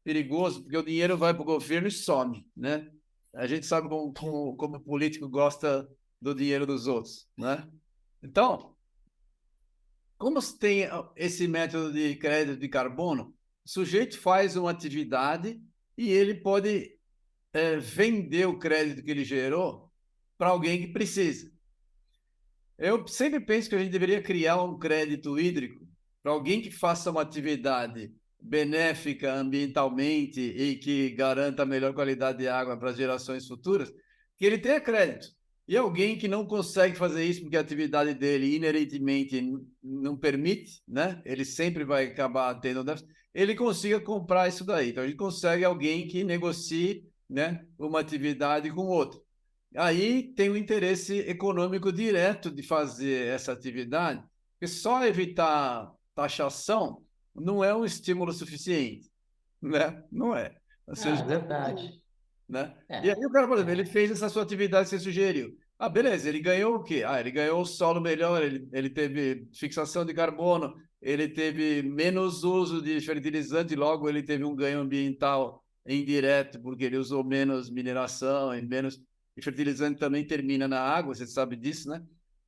perigoso, porque o dinheiro vai para o governo e some, né? A gente sabe como o político gosta do dinheiro dos outros, né? Então, como se tem esse método de crédito de carbono, o sujeito faz uma atividade e ele pode vender o crédito que ele gerou para alguém que precisa. Eu sempre penso que a gente deveria criar um crédito hídrico para alguém que faça uma atividade benéfica ambientalmente e que garanta a melhor qualidade de água para as gerações futuras, que ele tenha crédito. E alguém que não consegue fazer isso porque a atividade dele inerentemente não permite, né? Ele sempre vai acabar tendo déficit, ele consiga comprar isso daí. Então a gente consegue alguém que negocie, né, uma atividade com outra. Aí tem o interesse econômico direto de fazer essa atividade, porque só evitar taxação não é um estímulo suficiente, né? Não é. Ou seja, Verdade. né? E aí o cara, por exemplo, ele fez essa sua atividade que você sugeriu. Ah, beleza, ele ganhou o quê? Ah, ele ganhou o solo melhor, ele teve fixação de carbono, ele teve menos uso de fertilizante, logo ele teve um ganho ambiental indireto, porque ele usou menos mineração e menos... E fertilizante também termina na água, você sabe disso, né?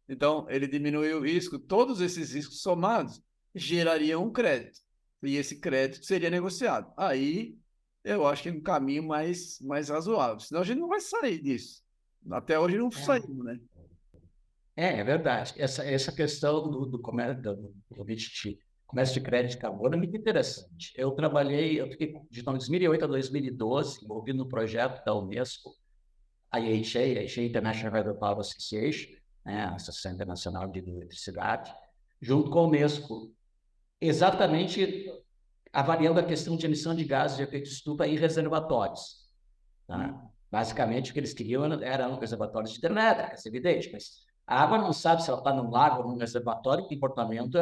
Então, ele diminuiu o risco. Todos esses riscos somados gerariam um crédito. E esse crédito seria negociado. Aí, eu acho que é um caminho mais razoável. Senão a gente não vai sair disso. Até hoje não saímos, né? É verdade. Essa questão do comércio, comércio de crédito de carbono é muito interessante. Eu fiquei de 2008 a 2012 envolvido no projeto da Unesco, a IHA International Hydropower Association, né, a Associação Internacional de Eletricidade, junto com a Unesco, exatamente avaliando a questão de emissão de gases de efeito estufa em reservatórios. Tá? Basicamente, o que eles queriam eram reservatórios de hidrelétricas, evidente, mas a água não sabe se ela está num lago ou num reservatório, o comportamento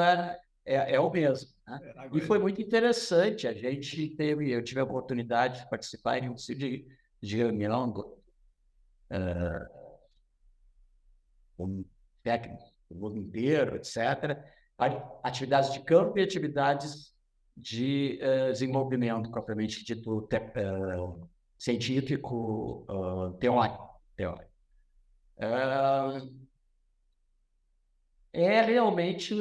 é o mesmo. Né? E foi muito interessante. Eu tive a oportunidade de participar em um de reunião com técnicos do mundo inteiro, etc. Atividades de campo e atividades de desenvolvimento, propriamente dito, científico, teórico. É realmente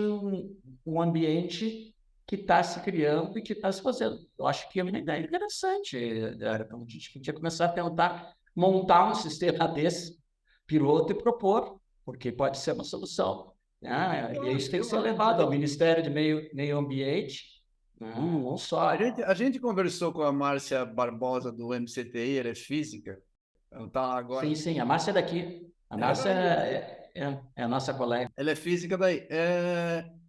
um ambiente que está se criando e que está se fazendo. Eu acho que é uma ideia interessante. A gente podia começar a tentar montar um sistema desse piloto e propor, porque pode ser uma solução. Né? E isso tem que ser levado ao Ministério de Meio Ambiente, não só. A gente conversou com a Márcia Barbosa do MCTI, ela é física. Ela está agora. Sim, a Márcia é daqui. A Márcia é a nossa colega. Ela é física daí.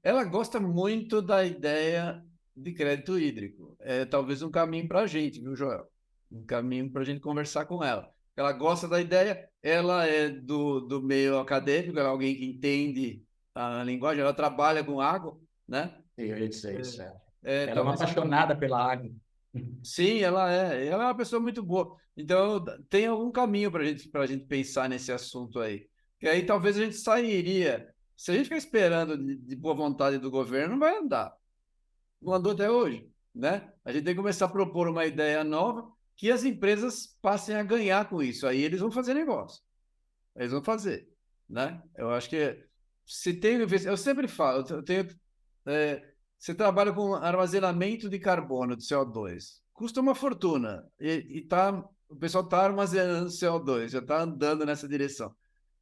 Ela gosta muito da ideia de crédito hídrico. É talvez um caminho para a gente, viu, Joel? Um caminho para a gente conversar com ela. Ela gosta da ideia, ela é do meio acadêmico, ela é alguém que entende a linguagem, ela trabalha com água, né? Eu ia dizer isso. É, Ela é uma talvez apaixonada pela água. sim, ela é uma pessoa muito boa. Então, tem algum caminho para a gente pensar nesse assunto aí. Que aí talvez a gente sairia. Se a gente ficar esperando de boa vontade do governo, não vai andar. Não andou até hoje, né? A gente tem que começar a propor uma ideia nova que as empresas passem a ganhar com isso. Aí eles vão fazer negócio. Eles vão fazer, né? Eu acho que se tem, eu sempre falo, eu tenho, você trabalha com armazenamento de carbono, de CO2, custa uma fortuna o pessoal está armazenando CO2, já está andando nessa direção.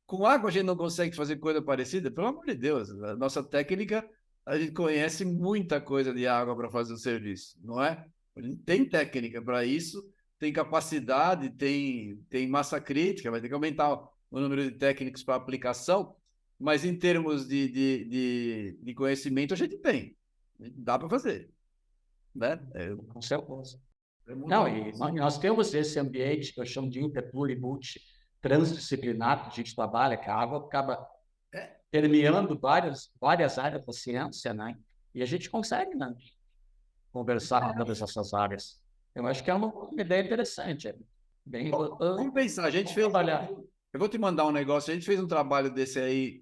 Com água a gente não consegue fazer coisa parecida, pelo amor de Deus, a nossa técnica, a gente conhece muita coisa de água para fazer o serviço, não é? A gente tem técnica para isso, tem capacidade, tem massa crítica, vai ter que aumentar o número de técnicos para aplicação, mas em termos de conhecimento a gente tem, dá para fazer, né? Com certeza. Muito Não, e nós temos esse ambiente que eu chamo de interpluri-multi transdisciplinar, que a gente trabalha, que a água acaba permeando várias áreas da ciência, né? E a gente consegue, né, conversar com todas essas áreas. Eu acho que é uma ideia interessante. Bem, vamos pensar, a gente fez. trabalhar. Eu vou te mandar um negócio. A gente fez um trabalho desse aí.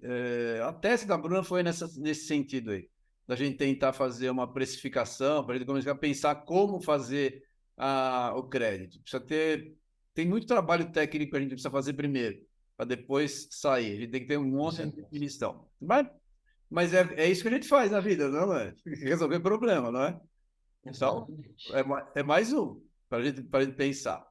A tese da Bruna foi nesse sentido aí, da gente tentar fazer uma precificação, para a gente começar a pensar como fazer o crédito. Tem muito trabalho técnico que a gente precisa fazer primeiro, para depois sair. A gente tem que ter um monte de definição. Mas é isso que a gente faz na vida, não é? Resolver problema, não é? Então, é mais um para a gente pensar.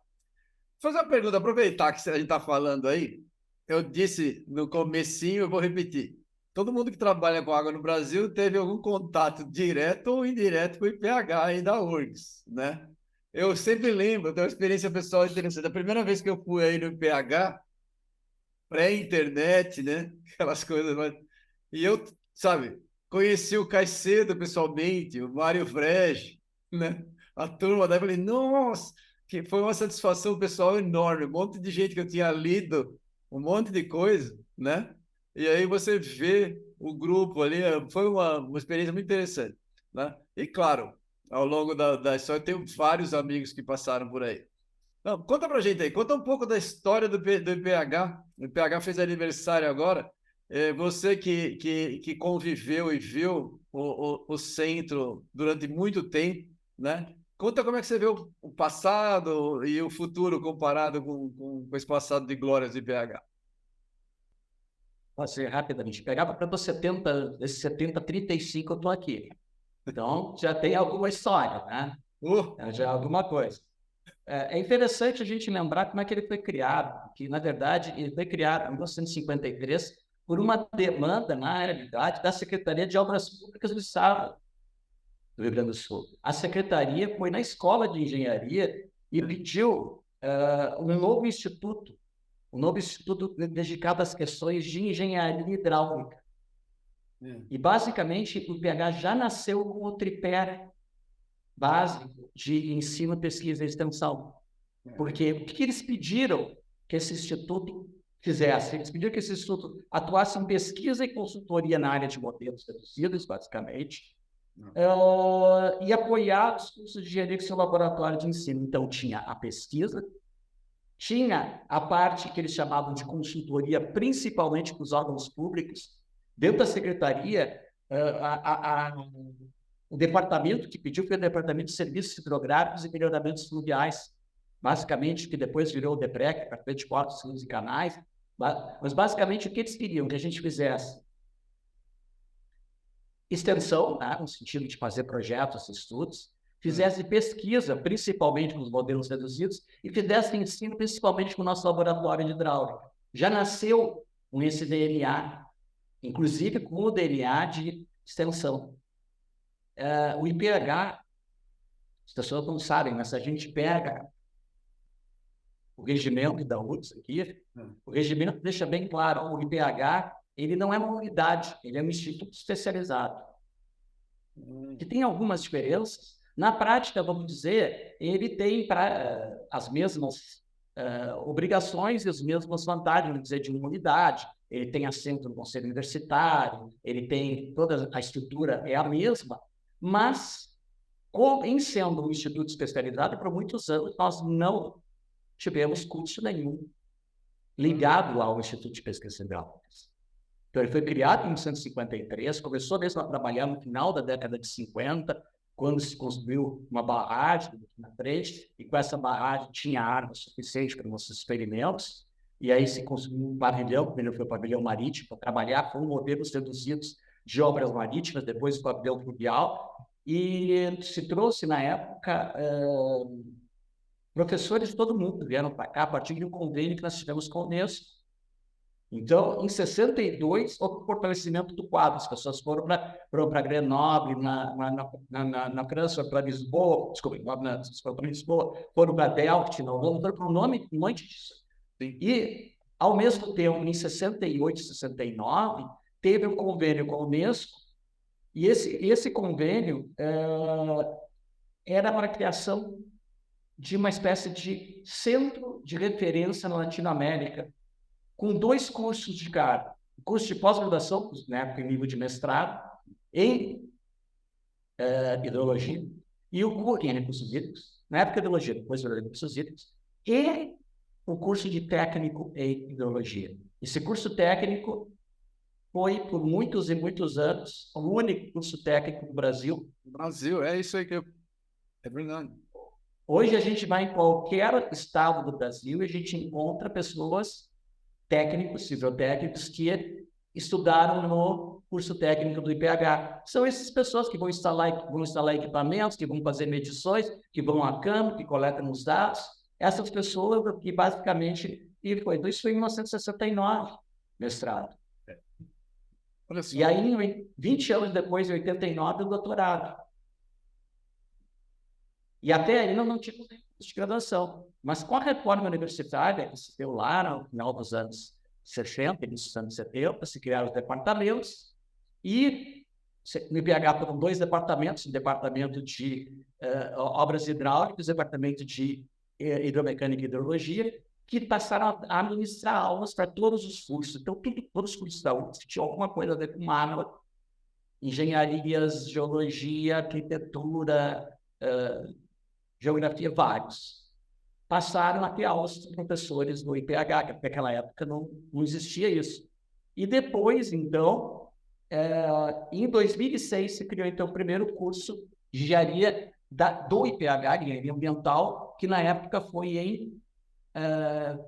Vou fazer uma pergunta, aproveitar que a gente está falando aí. Eu disse no comecinho, eu vou repetir. Todo mundo que trabalha com água no Brasil teve algum contato direto ou indireto com o IPH aí da URGS, né? Eu sempre lembro, eu tenho uma experiência pessoal interessante. A primeira vez que eu fui aí no IPH, pré-internet, né? Aquelas coisas. E eu, sabe, conheci o Caicedo pessoalmente, o Mário Frege, né? A turma, daí eu falei, nossa, que foi uma satisfação pessoal enorme, um monte de gente que eu tinha lido, um monte de coisa, né? E aí você vê o grupo ali, foi uma experiência muito interessante, né? E claro, ao longo da história, eu tenho vários amigos que passaram por aí. Não, conta pra gente aí, conta um pouco da história do IPH. O IPH fez aniversário agora. Você que conviveu e viu o centro durante muito tempo, né? Conta como é que você vê o passado e o futuro comparado com esse passado de glórias do IPH. Pode ser rapidamente. Pegava para os 70, desses 70, 35 eu estou aqui. Então, já tem alguma história, né? Já é alguma coisa. É interessante a gente lembrar como é que ele foi criado, que, na verdade, ele foi criado em 1953 por uma demanda, na realidade, da Secretaria de Obras Públicas do Estado do Rio Grande do Sul. A Secretaria foi na Escola de Engenharia e pediu um novo instituto dedicado às questões de engenharia hidráulica. E, basicamente, o IPH já nasceu com o tripé básico de ensino, pesquisa e extensão. Porque o que eles pediram que esse instituto fizesse? Eles pediram que esse instituto atuasse em pesquisa e consultoria na área de modelos reduzidos, basicamente, e apoiar os cursos de engenharia com seu laboratório de ensino. Então, tinha a pesquisa, tinha a parte que eles chamavam de consultoria, principalmente para os órgãos públicos. Dentro da secretaria, o departamento que pediu foi o Departamento de Serviços Hidrográficos e Melhoramentos Fluviais, basicamente, que depois virou o DEPREC, Departamento de Portos, Rios e Canais. Mas, basicamente, o que eles queriam? Que a gente fizesse extensão, né, no sentido de fazer projetos, estudos, fizesse pesquisa, principalmente com os modelos reduzidos, e fizesse ensino, principalmente com o nosso laboratório de hidráulica. Já nasceu com esse DNA, inclusive com o DNA de extensão. O IPH, as pessoas não sabem, mas se a gente pega o regimento da URGS aqui, o regimento deixa bem claro, o IPH, ele não é uma unidade, ele é um instituto especializado. Que tem algumas diferenças. Na prática, vamos dizer, ele tem as mesmas obrigações e as mesmas vantagens, vamos dizer, de uma unidade, ele tem assento no conselho universitário, ele tem toda a estrutura é a mesma, mas em sendo um instituto especializado, por muitos anos nós não tivemos curso nenhum ligado ao Instituto de Pesquisa em Biológicas. Então, ele foi criado em 1953, começou mesmo a trabalhar no final da década de 50, quando se construiu uma barragem na frente, e com essa barragem tinha água suficiente para nossos experimentos, e aí se construiu um pavilhão, primeiro foi o pavilhão marítimo, para trabalhar com modelos reduzidos de obras marítimas, depois o pavilhão fluvial, e se trouxe, na época, professores de todo mundo vieram para cá, a partir de um convênio que nós tivemos com a Unesco. Então, em 62, houve o fortalecimento do quadro. As pessoas foram para Grenoble, na França, para Lisboa, desculpa, para Lisboa, foram para Delft, na Holanda, foram para um monte disso. E, ao mesmo tempo, em 68 e 69, teve um convênio com a Unesco, e esse convênio era para a criação de uma espécie de centro de referência na Latinoamérica, com 2 cursos de cara. O curso de pós-graduação, né, em nível de mestrado, em hidrologia, e o curso em recursos hídricos, na época de hidrologia, depois de recursos hídricos, e o curso de técnico em hidrologia. Esse curso técnico foi, por muitos e muitos anos, o único curso técnico do Brasil. Brasil, é isso aí que é verdade. Hoje a gente vai em qualquer estado do Brasil e a gente encontra pessoas, técnicos, civiltécnicos, que estudaram no curso técnico do IPH. São essas pessoas que vão instalar equipamentos, que vão fazer medições, que vão a campo, que coletam os dados. Essas pessoas que basicamente... Isso foi em 1969, mestrado. Olha só. E aí, 20 anos depois, em 89, o doutorado. E até aí não tive curso de graduação. Mas com a reforma universitária, que se deu lá no final dos anos 60, início dos anos 70, se criaram os departamentos, e no IPH foram 2 departamentos, o departamento de obras hidráulicas, o departamento de hidromecânica e hidrologia, que passaram a administrar aulas para todos os cursos. Então, todos os cursos da UFSC tinham alguma coisa a ver com aula, engenharias, geologia, arquitetura, geografia, vários. Passaram a ter aulas de professores no IPH, que naquela época não existia isso. E depois, então, em 2006, se criou, então, o primeiro curso de engenharia do IPH, engenharia ambiental, que na época foi em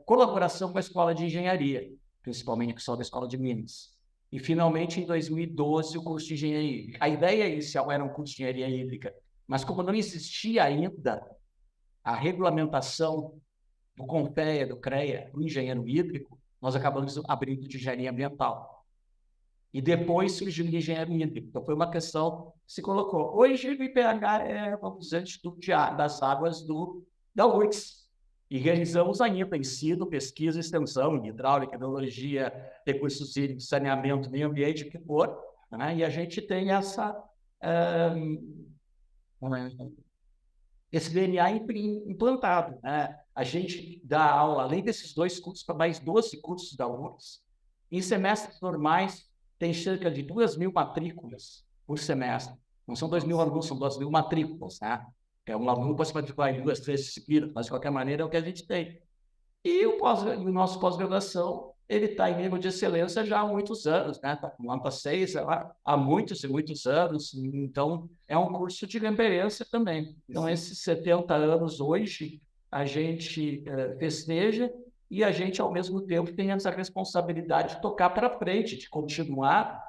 colaboração com a Escola de Engenharia, principalmente com a Escola de Minas. E, finalmente, em 2012, o curso de engenharia hídrica. A ideia inicial era um curso de engenharia hídrica, mas como não existia ainda a regulamentação do CONPEA, do CREA, do engenheiro hídrico, nós acabamos abrindo de engenharia ambiental. E depois surgiu o engenheiro hídrico. Então, foi uma questão que se colocou. Hoje, o IPH é, vamos dizer, Instituto das Águas da UFSC. E realizamos ainda ensino, pesquisa, extensão, hidráulica, hidrologia, recursos hídricos, saneamento, meio ambiente, o que for, né? E a gente tem esse DNA implantado, né? A gente dá aula, além desses 2 cursos, para mais 12 cursos da UFSC. Em semestres normais, tem cerca de 2.000 matrículas por semestre. Não são 2.000 alunos, são 2.000 matrículas, né? Um aluno pode se matricular em 2, 3 disciplinas, mas de qualquer maneira é o que a gente tem. E o nosso pós-graduação, ele está em nível de excelência já há muitos anos, né? Está com nota 6, há muitos e muitos anos. Então, é um curso de referência também. Então, esses 70 anos hoje, a gente festeja e a gente, ao mesmo tempo, tem essa responsabilidade de tocar para frente, de continuar,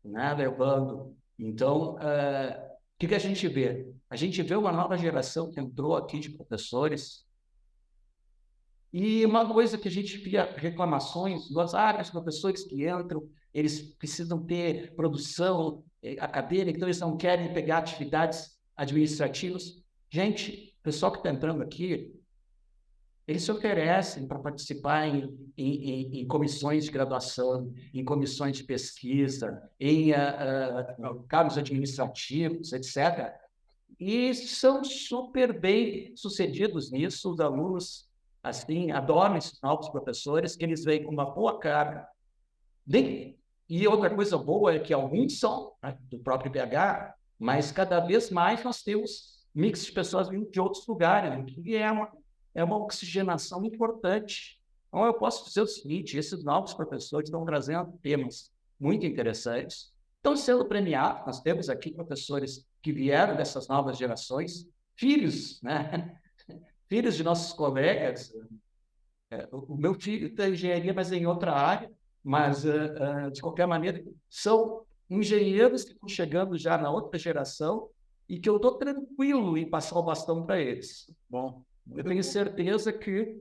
né, levando. Então, o que a gente vê? A gente vê uma nova geração que entrou aqui de professores. E uma coisa que a gente via reclamações dos os professores que entram, eles precisam ter produção acadêmica, então eles não querem pegar atividades administrativas. Gente, o pessoal que está entrando aqui, eles se oferecem para participar em comissões de graduação, em comissões de pesquisa, em cargos administrativos, etc. E são super bem sucedidos nisso. Os alunos, assim, adoram esses novos professores, que eles vêm com uma boa carga E outra coisa boa é que alguns são, né, do próprio IPH, mas cada vez mais nós temos mix de pessoas vindo de outros lugares, né, que é uma oxigenação importante. Então, eu posso dizer o seguinte, esses novos professores estão trazendo temas muito interessantes, estão sendo premiados. Nós temos aqui professores que vieram dessas novas gerações, filhos, né? Filhos de nossos colegas. O meu filho está em engenharia, mas em outra área, mas, de qualquer maneira, são engenheiros que estão chegando já na outra geração e que eu estou tranquilo em passar o bastão para eles. Bom, eu tenho certeza que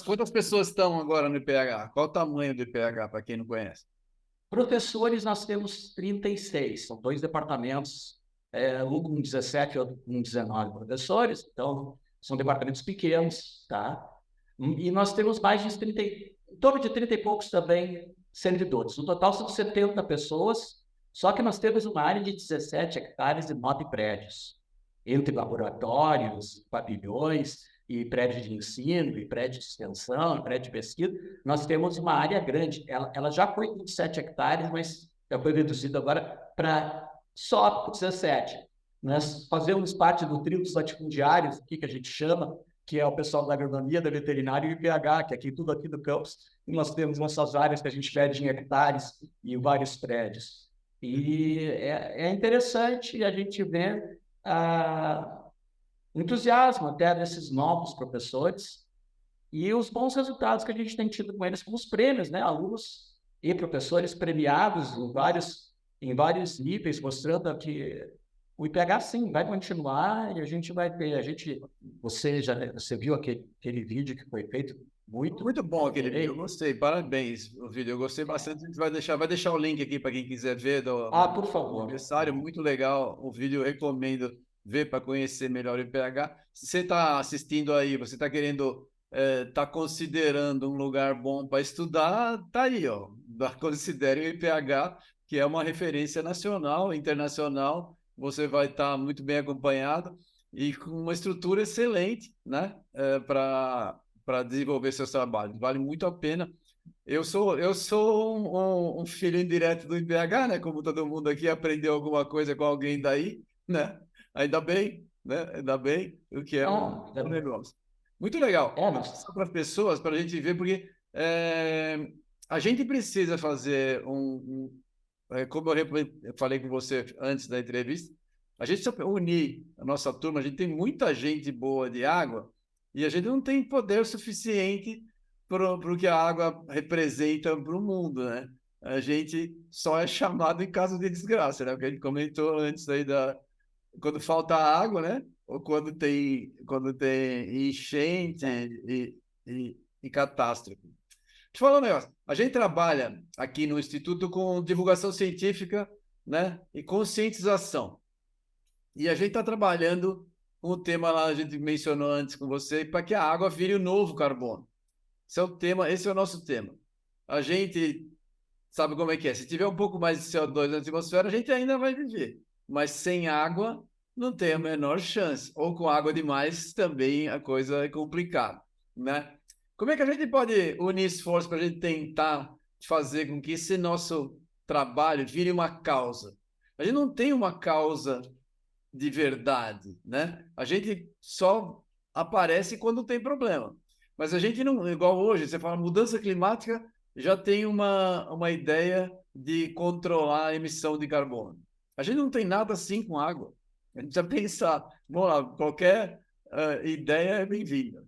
quantas pessoas estão agora no IPH? Qual o tamanho do IPH, para quem não conhece? Professores, nós temos 36, são 2 departamentos, um com 17 e outro com 19 professores, então são departamentos pequenos, tá? E nós temos mais de 30, em torno de 30 e poucos também servidores. No total são 70 pessoas, só que nós temos uma área de 17 hectares e 9 prédios, entre laboratórios, pavilhões, e prédio de ensino, e prédio de extensão, e prédio de pesquisa. Nós temos uma área grande. Ela já foi 27 hectares, mas já foi reduzida agora para só 17. Nós fazemos parte do trio dos latifundiários, aqui, que a gente chama, que é o pessoal da agronomia, da veterinária e do IPH, que é aqui, tudo aqui do campus. E nós temos nossas áreas que a gente mede em hectares e vários prédios. E é interessante a gente ver o entusiasmo até desses novos professores e os bons resultados que a gente tem tido com eles, com os prêmios, né? Alunos e professores premiados em vários níveis, mostrando que o IPH, sim, vai continuar e a gente vai ter. Você viu aquele vídeo que foi feito? Muito bom aquele vídeo, eu gostei, parabéns o vídeo, eu gostei bastante. A gente vai deixar o link aqui para quem quiser ver por favor. Aniversário, muito legal o vídeo, recomendo ver para conhecer melhor o IPH. Se você está assistindo aí, você está querendo, está considerando um lugar bom para estudar, tá aí, ó. Considere o IPH, que é uma referência nacional, internacional. Você vai estar muito bem acompanhado e com uma estrutura excelente, né, para desenvolver seus trabalhos. Vale muito a pena. Eu sou um filho indireto do IPH, né? Como todo mundo aqui aprendeu alguma coisa com alguém daí, né? Ainda bem, né? Ainda bem, o que é um negócio. Muito legal. Só para as pessoas, para a gente ver, porque a gente precisa fazer como eu falei com você antes da entrevista, a gente precisa unir a nossa turma, a gente tem muita gente boa de água e a gente não tem poder suficiente para o que a água representa para o mundo, né? A gente só é chamado em caso de desgraça, né? O que a gente comentou antes aí quando falta água, né? Ou quando tem enchente e catástrofe. Deixa eu falar um negócio. A gente trabalha aqui no Instituto com divulgação científica, né? E conscientização. E a gente está trabalhando com o tema lá, a gente mencionou antes com você, para que a água vire o novo carbono. Esse é o nosso tema. A gente sabe como é que é. Se tiver um pouco mais de CO2 na atmosfera, a gente ainda vai viver. Mas sem água, não tem a menor chance. Ou com água demais, também a coisa é complicada, né? Como é que a gente pode unir esforços para a gente tentar fazer com que esse nosso trabalho vire uma causa? A gente não tem uma causa de verdade, né? A gente só aparece quando tem problema. Mas a gente não, igual hoje, você fala mudança climática, já tem uma ideia de controlar a emissão de carbono. A gente não tem nada assim com água. A gente precisa pensar, vamos lá, qualquer ideia é bem-vinda.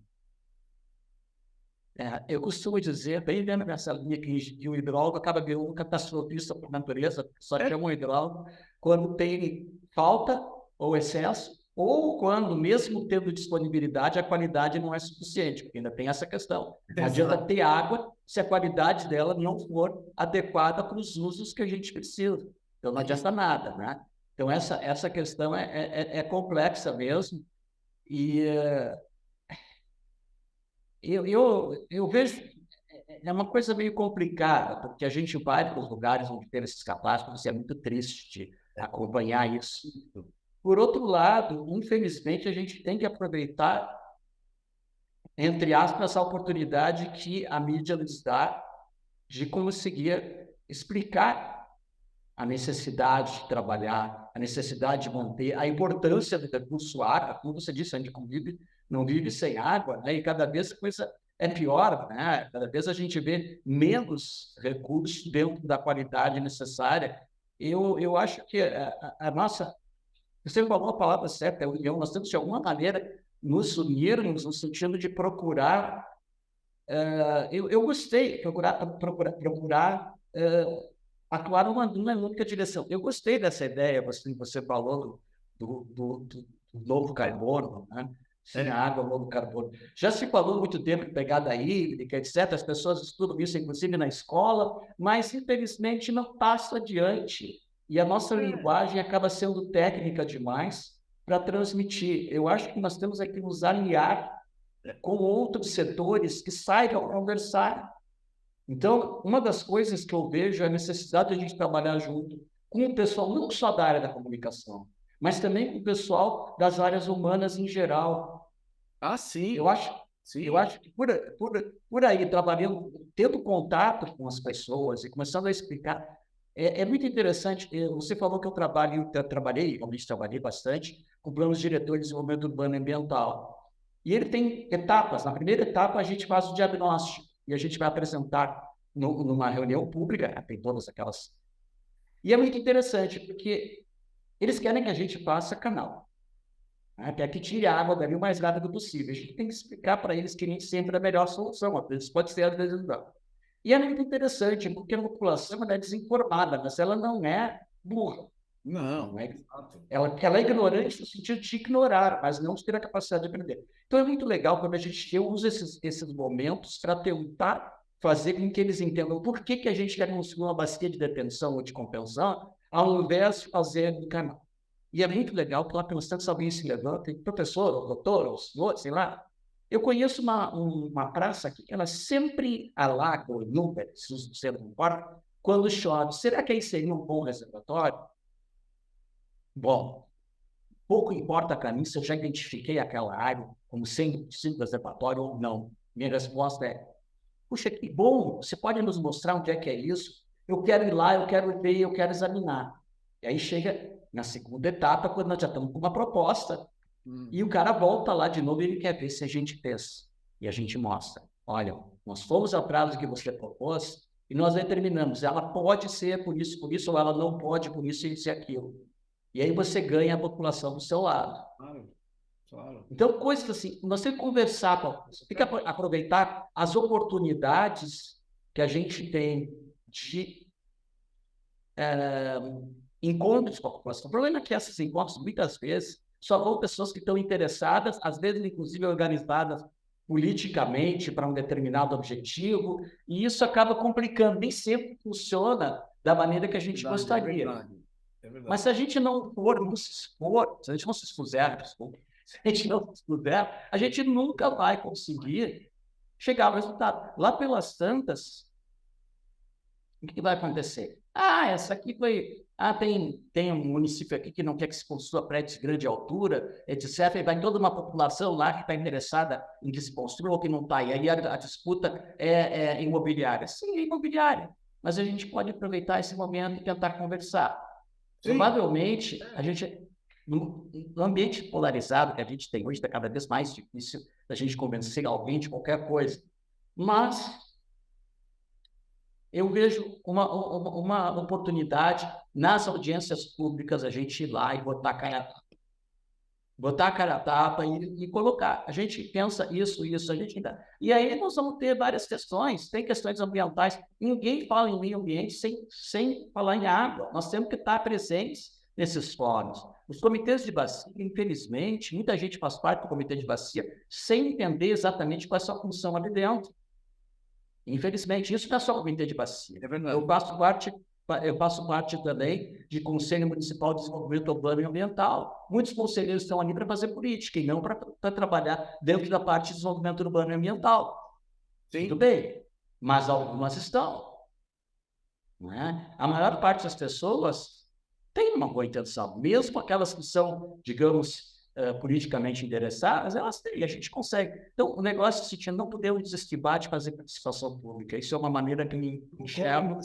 Eu costumo dizer, bem dentro dessa linha, que o hidrólogo acaba virando um catastrofista por natureza, só chama um hidrólogo quando tem falta ou excesso, ou quando, mesmo tendo disponibilidade, a qualidade não é suficiente, porque ainda tem essa questão. Não adianta ter água se a qualidade dela não for adequada para os usos que a gente precisa. Então, não adianta nada, né? Então, essa questão é complexa mesmo. E eu vejo, é uma coisa meio complicada, porque a gente vai para os lugares onde tem esses catástrofes, é muito triste acompanhar isso. Por outro lado, infelizmente, a gente tem que aproveitar, entre aspas, essa oportunidade que a mídia nos dá de conseguir explicar a necessidade de trabalhar, a necessidade de manter, a importância do recurso água. Como você disse, a gente não vive sem água, né? E cada vez a coisa é pior, né? Cada vez a gente vê menos recursos dentro da qualidade necessária. Eu acho que a nossa... Você falou a palavra certa, é união. Nós temos, de alguma maneira, nos unirmos no sentido de procurar... eu gostei de procurar atuar numa única direção. Eu gostei dessa ideia, você falou do novo carbono, né? Sem a água, novo carbono. Já se falou muito tempo em pegada hídrica, etc. As pessoas estudam isso, inclusive, na escola, mas, infelizmente, não passa adiante. E a nossa linguagem acaba sendo técnica demais para transmitir. Eu acho que nós temos aqui nos aliar com outros setores que saibam conversar. Então, uma das coisas que eu vejo é a necessidade de a gente trabalhar junto com o pessoal, não só da área da comunicação, mas também com o pessoal das áreas humanas em geral. Ah, sim. Eu acho que por aí, trabalhando, tendo contato com as pessoas e começando a explicar, é muito interessante. Você falou que eu trabalhei bastante com planos diretores de desenvolvimento urbano e ambiental. E ele tem etapas. Na primeira etapa, a gente faz o diagnóstico e a gente vai apresentar numa reunião pública, tem todas aquelas. E é muito interessante, porque eles querem que a gente faça canal, né? Quer que tire a água dali o mais rápido possível. A gente tem que explicar para eles que nem sempre é a melhor solução. Às vezes pode ser, às vezes não. E é muito interessante, porque a população é desinformada, mas ela não é burra. Não é. Ela é ignorante no sentido de ignorar, mas não de ter a capacidade de aprender. Então é muito legal quando a gente usa esses momentos para tentar fazer com que eles entendam por que a gente quer construir uma bacia de detenção ou de contenção, ao invés de fazer no canal. E é muito legal que lá pelos tantos alguém se levanta, professor, ou doutor, ou senhor, sei lá. Eu conheço uma praça aqui que ela sempre alaga ou inunda, se você não importa, quando chove. Será que aí seria um bom reservatório? Bom, pouco importa para mim se eu já identifiquei aquela área como sendo possível reservatório ou não. Minha resposta é, puxa, que bom, você pode nos mostrar onde é que é isso? Eu quero ir lá, eu quero ver, eu quero examinar. E aí chega na segunda etapa, quando nós já estamos com uma proposta, e o cara volta lá de novo e ele quer ver se a gente fez. E a gente mostra, olha, nós fomos atrás do que você propôs e nós determinamos, ela pode ser por isso, ou ela não pode por isso e aquilo. E aí você ganha a população do seu lado. Claro. Então, coisas assim, nós temos que conversar com a população, tem que aproveitar as oportunidades que a gente tem de encontros com a população. O problema é que esses encontros, muitas vezes, só vão pessoas que estão interessadas, às vezes, inclusive, organizadas politicamente para um determinado objetivo, e isso acaba complicando. Nem sempre funciona da maneira que a gente gostaria. É verdade. Mas se a gente não se expor, se a gente não se expuser, a gente nunca vai conseguir chegar ao resultado. Lá pelas tantas, o que vai acontecer? Essa aqui foi... tem um município aqui que não quer que se construa prédios de grande altura, etc. E vai toda uma população lá que está interessada em que se construa ou que não está. E aí a disputa é imobiliária. Sim, é imobiliária. Mas a gente pode aproveitar esse momento e tentar conversar. Sim. Provavelmente, a gente... No ambiente polarizado que a gente tem hoje, está cada vez mais difícil da gente convencer alguém de qualquer coisa. Mas... eu vejo uma oportunidade nas audiências públicas a gente ir lá e botar a cara a tapa e colocar. A gente pensa isso, a gente ainda... E aí nós vamos ter várias questões, tem questões ambientais. Ninguém fala em meio ambiente sem falar em água. Nós temos que estar presentes nesses fóruns. Os comitês de bacia, infelizmente, muita gente faz parte do comitê de bacia sem entender exatamente qual é a sua função ali dentro. Infelizmente, isso não é só o comitê de bacia. É verdade. Eu faço parte também de Conselho Municipal de Desenvolvimento Urbano e Ambiental. Muitos conselheiros estão ali para fazer política e não para trabalhar dentro da parte de desenvolvimento urbano e ambiental. Sim. Tudo bem, mas algumas estão. Não é? A maior parte das pessoas tem uma boa intenção, mesmo aquelas que são, digamos, politicamente interessadas, elas têm, a gente consegue. Então, o negócio é o seguinte, não podemos desestimar de fazer participação pública. Isso é uma maneira que eu enxergo.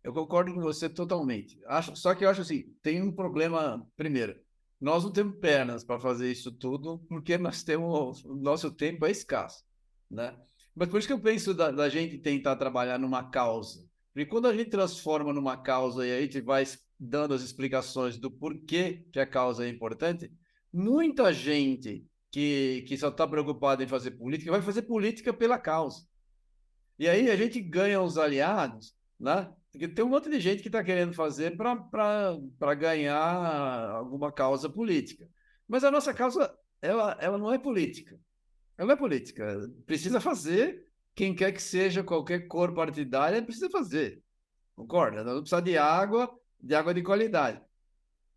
Eu concordo com você totalmente. Só que eu acho assim, tem um problema, primeiro, nós não temos pernas para fazer isso tudo, porque o nosso tempo é escasso, né? Mas por isso que eu penso da gente tentar trabalhar numa causa. Porque quando a gente transforma numa causa e a gente vai dando as explicações do porquê que a causa é importante, muita gente que só está preocupada em fazer política vai fazer política pela causa. E aí a gente ganha os aliados, né? Porque tem um monte de gente que está querendo fazer para ganhar alguma causa política. Mas a nossa causa, ela não é política. Ela não é política. Precisa fazer, quem quer que seja, qualquer cor partidária, precisa fazer. Concorda? Nós precisamos de água de qualidade.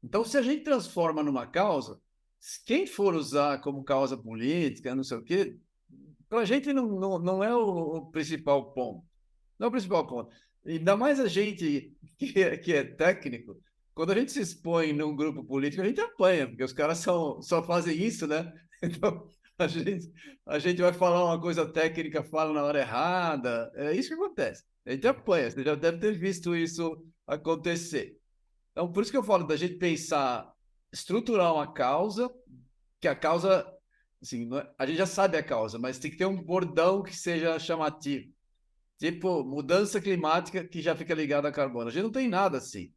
Então, se a gente transforma numa causa, quem for usar como causa política, não sei o quê, para a gente não é o principal ponto. Não é o principal ponto. Ainda mais a gente que é técnico, quando a gente se expõe num grupo político, a gente apanha, porque os caras só fazem isso, né? Então, a gente vai falar uma coisa técnica, fala na hora errada. É isso que acontece. A gente apanha. Você já deve ter visto isso acontecer. Então, por isso que eu falo da gente pensar, estruturar uma causa, que a causa, assim, a gente já sabe a causa, mas tem que ter um bordão que seja chamativo. Tipo, mudança climática que já fica ligada a carbono. A gente não tem nada assim.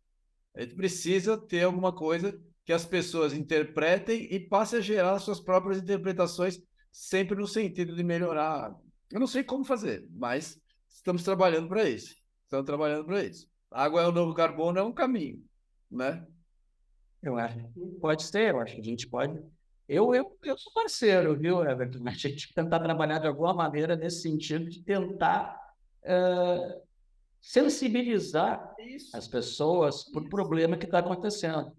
A gente precisa ter alguma coisa que as pessoas interpretem e passe a gerar suas próprias interpretações, sempre no sentido de melhorar. Eu não sei como fazer, mas estamos trabalhando para isso. Estamos trabalhando para isso. Água é o novo carbono, é um caminho, né? Eu acho que pode ser, eu acho que a gente pode. Eu sou parceiro, viu, Everton? A gente tentar trabalhar de alguma maneira nesse sentido de tentar sensibilizar as pessoas por o problema que está acontecendo.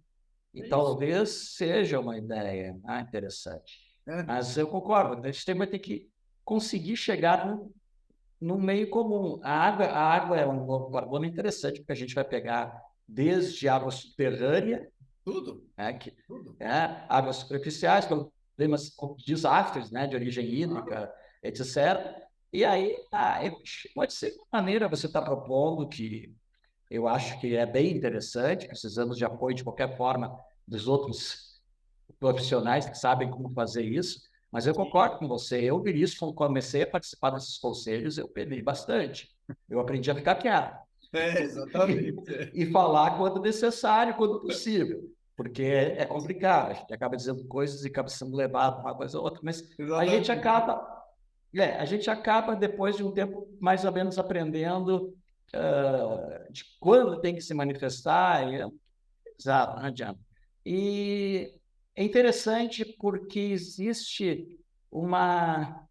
E talvez seja uma ideia interessante. Mas eu concordo, a gente vai ter que conseguir chegar no meio comum. A água é um novo carbono interessante, porque a gente vai pegar desde água subterrânea, Tudo. Águas superficiais, problemas, desastres, né, de origem hídrica, etc. E aí, pode ser uma maneira você está propondo que eu acho que é bem interessante, precisamos de apoio de qualquer forma dos outros profissionais que sabem como fazer isso, mas eu concordo com você. Eu, Vinícius, quando comecei a participar desses conselhos, eu penei bastante. Eu aprendi a ficar quieto. Exatamente. E falar quando necessário, quando possível. Porque é complicado, a gente acaba dizendo coisas e acaba sendo levado para uma coisa ou outra, mas exatamente. A gente acaba, depois de um tempo, mais ou menos aprendendo de quando tem que se manifestar. Exato, não adianta. E é interessante porque existe uma...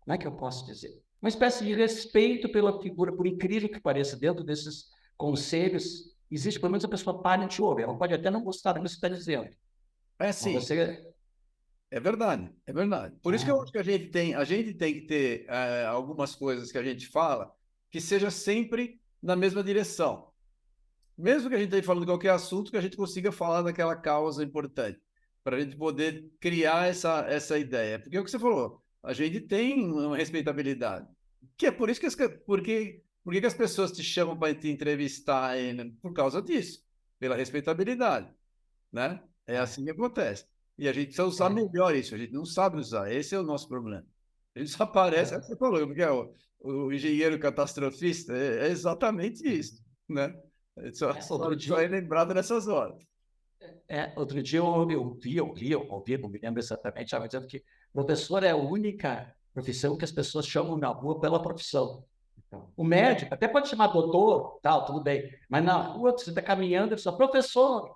Como é que eu posso dizer? Uma espécie de respeito pela figura, por incrível que pareça, dentro desses conselhos, existe pelo menos a pessoa para de te ouvir. Ela pode até não gostar do que você está dizendo. É sim. É verdade, é verdade. Por isso que eu acho que a gente tem que ter algumas coisas que a gente fala que seja sempre na mesma direção. Mesmo que a gente esteja falando de qualquer assunto, que a gente consiga falar daquela causa importante, para a gente poder criar essa ideia. Porque é o que você falou, a gente tem uma respeitabilidade. Que é por isso que por que as pessoas te chamam para te entrevistar por causa disso, pela respeitabilidade, né? É assim que acontece. E a gente precisa usar melhor isso, a gente não sabe usar, esse é o nosso problema. A gente só aparece, você falou, porque é o engenheiro catastrofista, é exatamente isso, né? Só é lembrado nessas horas. Outro dia eu ouvi, não me lembro exatamente, estava dizendo que professor é a única profissão que as pessoas chamam na rua pela profissão. Então, o médico até pode chamar doutor, tal, tudo bem, mas na rua você está caminhando e fala, professor,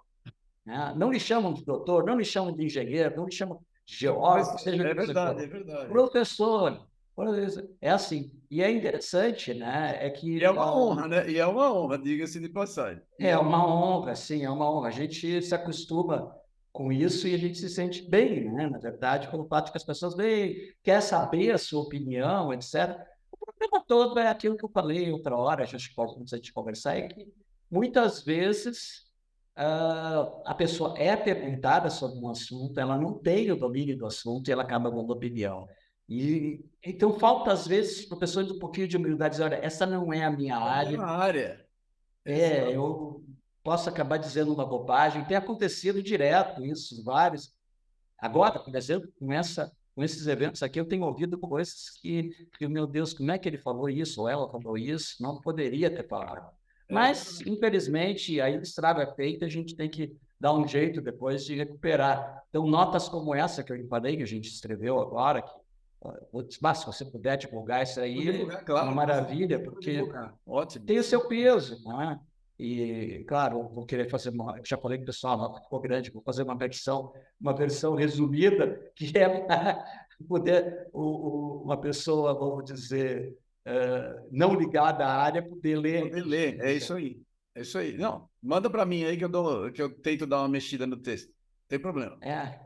né? Não lhe chamam de doutor, não lhe chamam de engenheiro, não lhe chamam de geógrafo, seja é verdade, é verdade. Professor, é assim. E é interessante, né? E é uma honra, né? E é uma honra, diga-se de passagem. É uma honra, sim, é uma honra. A gente se acostuma com isso e a gente se sente bem, né? Na verdade, pelo fato que as pessoas quer saber a sua opinião, etc. O problema todo é aquilo que eu falei outra hora, acho que antes de conversar, é que muitas vezes a pessoa é perguntada sobre um assunto, ela não tem o domínio do assunto e ela acaba dando opinião. E, então, falta, às vezes, para pessoas um pouquinho de humildade, dizer, olha, essa não é a minha área, Na área. Exato. eu posso acabar dizendo uma bobagem. Tem acontecido direto isso, vários. Agora, por exemplo, com esses eventos aqui, eu tenho ouvido coisas que, meu Deus, como é que ele falou isso, ou ela falou isso, não poderia ter falado. Mas, infelizmente, aí o estrago é feito, a gente tem que dar um jeito depois de recuperar. Então, notas como essa que eu falei, que a gente escreveu agora, mas se você puder divulgar isso aí, divulgar, é claro. uma maravilha, porque Ótimo. tem o seu peso, não é? E, claro, vou querer fazer já falei com o pessoal, ficou grande, vou fazer uma versão resumida, que é para poder uma pessoa, vamos dizer, não ligada à área, poder ler. Poder ler, é isso aí. É isso aí. Não, manda para mim aí que eu tento dar uma mexida no texto. Não tem problema.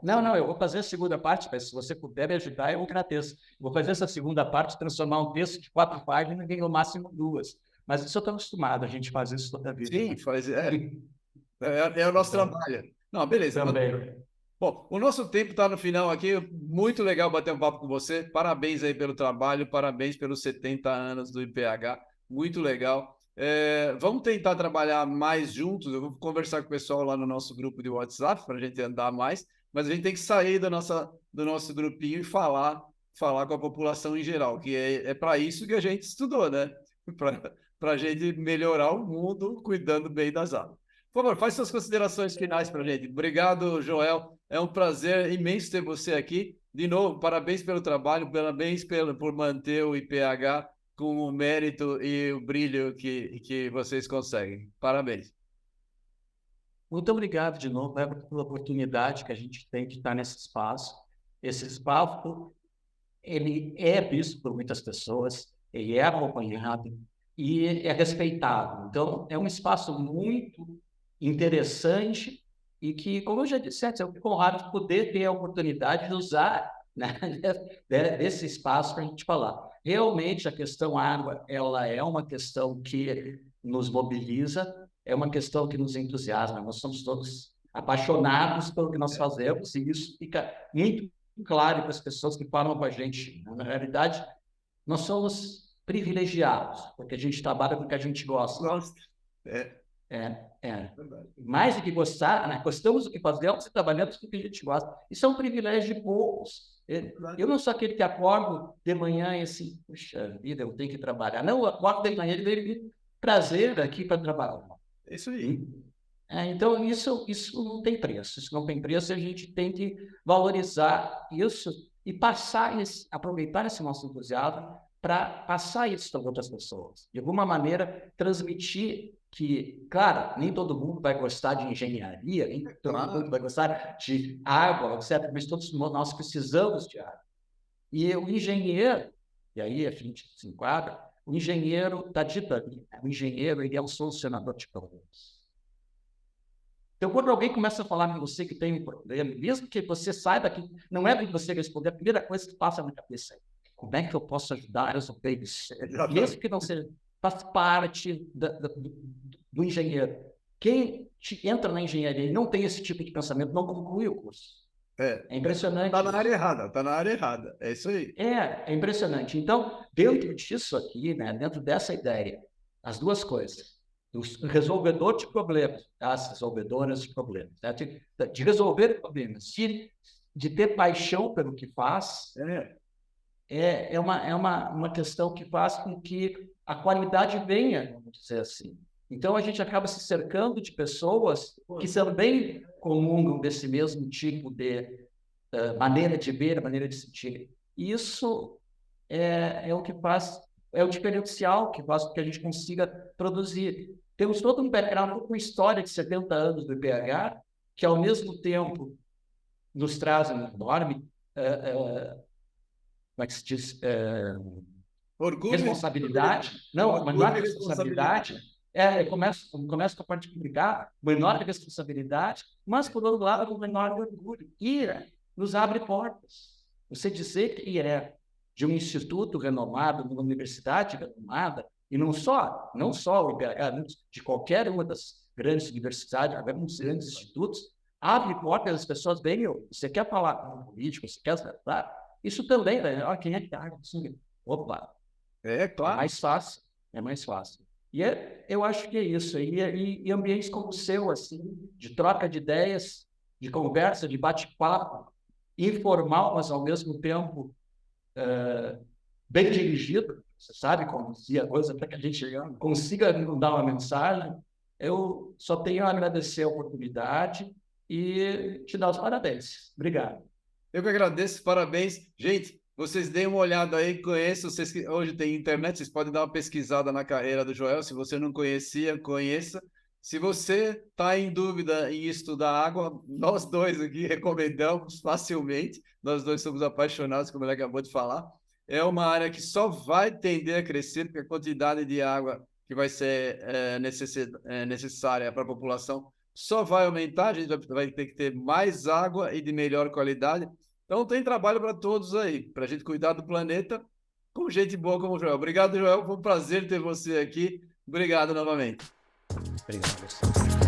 Não, eu vou fazer a segunda parte, mas se você puder me ajudar, eu agradeço. Vou fazer essa segunda parte, transformar um texto de 4 páginas em no máximo 2. Mas isso eu estou acostumado, a gente faz isso toda vez. Sim, é o nosso trabalho. Não, beleza. Também. Bom, o nosso tempo está no final aqui. Muito legal bater um papo com você. Parabéns aí pelo trabalho, parabéns pelos 70 anos do IPH. Muito legal. Vamos tentar trabalhar mais juntos. Eu vou conversar com o pessoal lá no nosso grupo de WhatsApp para a gente andar mais, mas a gente tem que sair do nosso grupinho e falar com a população em geral, que é para isso que a gente estudou, né? Para a gente melhorar o mundo cuidando bem das aves. Por favor, faz suas considerações finais para a gente. Obrigado, Joel. É um prazer imenso ter você aqui. De novo, parabéns pelo trabalho, parabéns por manter o IPH com o mérito e o brilho que vocês conseguem. Parabéns. Muito obrigado de novo pela oportunidade que a gente tem de estar nesse espaço. Esse espaço, ele é visto por muitas pessoas, ele é acompanhado e é respeitado. Então, é um espaço muito interessante e que, como eu já disse, eu fico honrado de poder ter a oportunidade de usar, né, desse espaço para a gente falar. Realmente, a questão água, ela é uma questão que nos mobiliza, é uma questão que nos entusiasma. Nós somos todos apaixonados pelo que nós fazemos e isso fica muito claro para as pessoas que falam com a gente. Na realidade, nós somos privilegiados, porque a gente trabalha com o que a gente gosta. Gosto. Mais do que gostar, né? Gostamos do que fazemos e trabalhamos com o que a gente gosta. Isso é um privilégio de poucos. Eu não sou aquele que acordo de manhã e assim, puxa vida, eu tenho que trabalhar. Não, eu acordo de manhã e tenho prazer aqui para trabalhar. Isso aí. Então, isso não tem preço. Isso não tem preço, a gente tem que valorizar isso e aproveitar esse nosso entusiasmo para passar isso para outras pessoas. De alguma maneira, transmitir que, claro, nem todo mundo vai gostar de engenharia, nem todo mundo vai gostar de água, etc., mas todos nós precisamos de água. E o engenheiro, e aí a gente se enquadra, o engenheiro está dito ali, o engenheiro ele é um solucionador de problemas. Então, quando alguém começa a falar com você que tem um problema, mesmo que você saiba que não é para você responder, a primeira coisa que passa na cabeça é como é que eu posso ajudar a resolver isso? Mesmo que não seja, faz parte do engenheiro. Quem entra na engenharia e não tem esse tipo de pensamento, não conclui o curso. É impressionante. Está na área errada, é isso aí. É impressionante. Então, dentro disso aqui, né, dentro dessa ideia, as duas coisas. O resolvedor de problemas, as resolvedoras de problemas, né? de resolver problemas, de ter paixão pelo que faz, é uma questão que faz com que a qualidade venha, vamos dizer assim. Então, a gente acaba se cercando de pessoas que também comungam desse mesmo tipo de maneira de ver, maneira de sentir. Isso é o que faz, é o diferencial que faz com que a gente consiga produzir. Temos todo um background com história de 70 anos do IPH, que ao mesmo tempo nos traz um enorme, como é que se diz? Orgulho, responsabilidade. Não, uma enorme responsabilidade. Começa com a parte complicada, uma enorme responsabilidade, mas, por outro lado, um enorme orgulho. E nos abre portas. Você dizer que é de um instituto renomado, de uma universidade renomada, e não só o IPH, de qualquer uma das grandes universidades, abrimos grandes institutos, abre portas, as pessoas veem, você quer falar com político, você quer tratar, isso também, né? Olha, quem é que tá? Assim, opa, É é claro. mais fácil, é mais fácil. E eu acho que é isso. E ambientes como o seu, assim, de troca de ideias, de conversa, de bate-papo, informal, mas ao mesmo tempo bem dirigido, você sabe conduzir a coisa para que a gente consiga dar uma mensagem. Eu só tenho a agradecer a oportunidade e te dar os parabéns. Obrigado. Eu que agradeço, parabéns. Gente, vocês deem uma olhada aí, conheçam, vocês que hoje tem internet, vocês podem dar uma pesquisada na carreira do Joel, se você não conhecia, conheça. Se você está em dúvida em estudar água, nós dois aqui recomendamos facilmente, nós dois somos apaixonados, como ele acabou de falar. É uma área que só vai tender a crescer, porque a quantidade de água que vai ser necessária para a população só vai aumentar, a gente vai ter que ter mais água e de melhor qualidade. Então tem trabalho para todos aí, para a gente cuidar do planeta com gente boa como o Joel. Obrigado, Joel, foi um prazer ter você aqui. Obrigado novamente. Obrigado.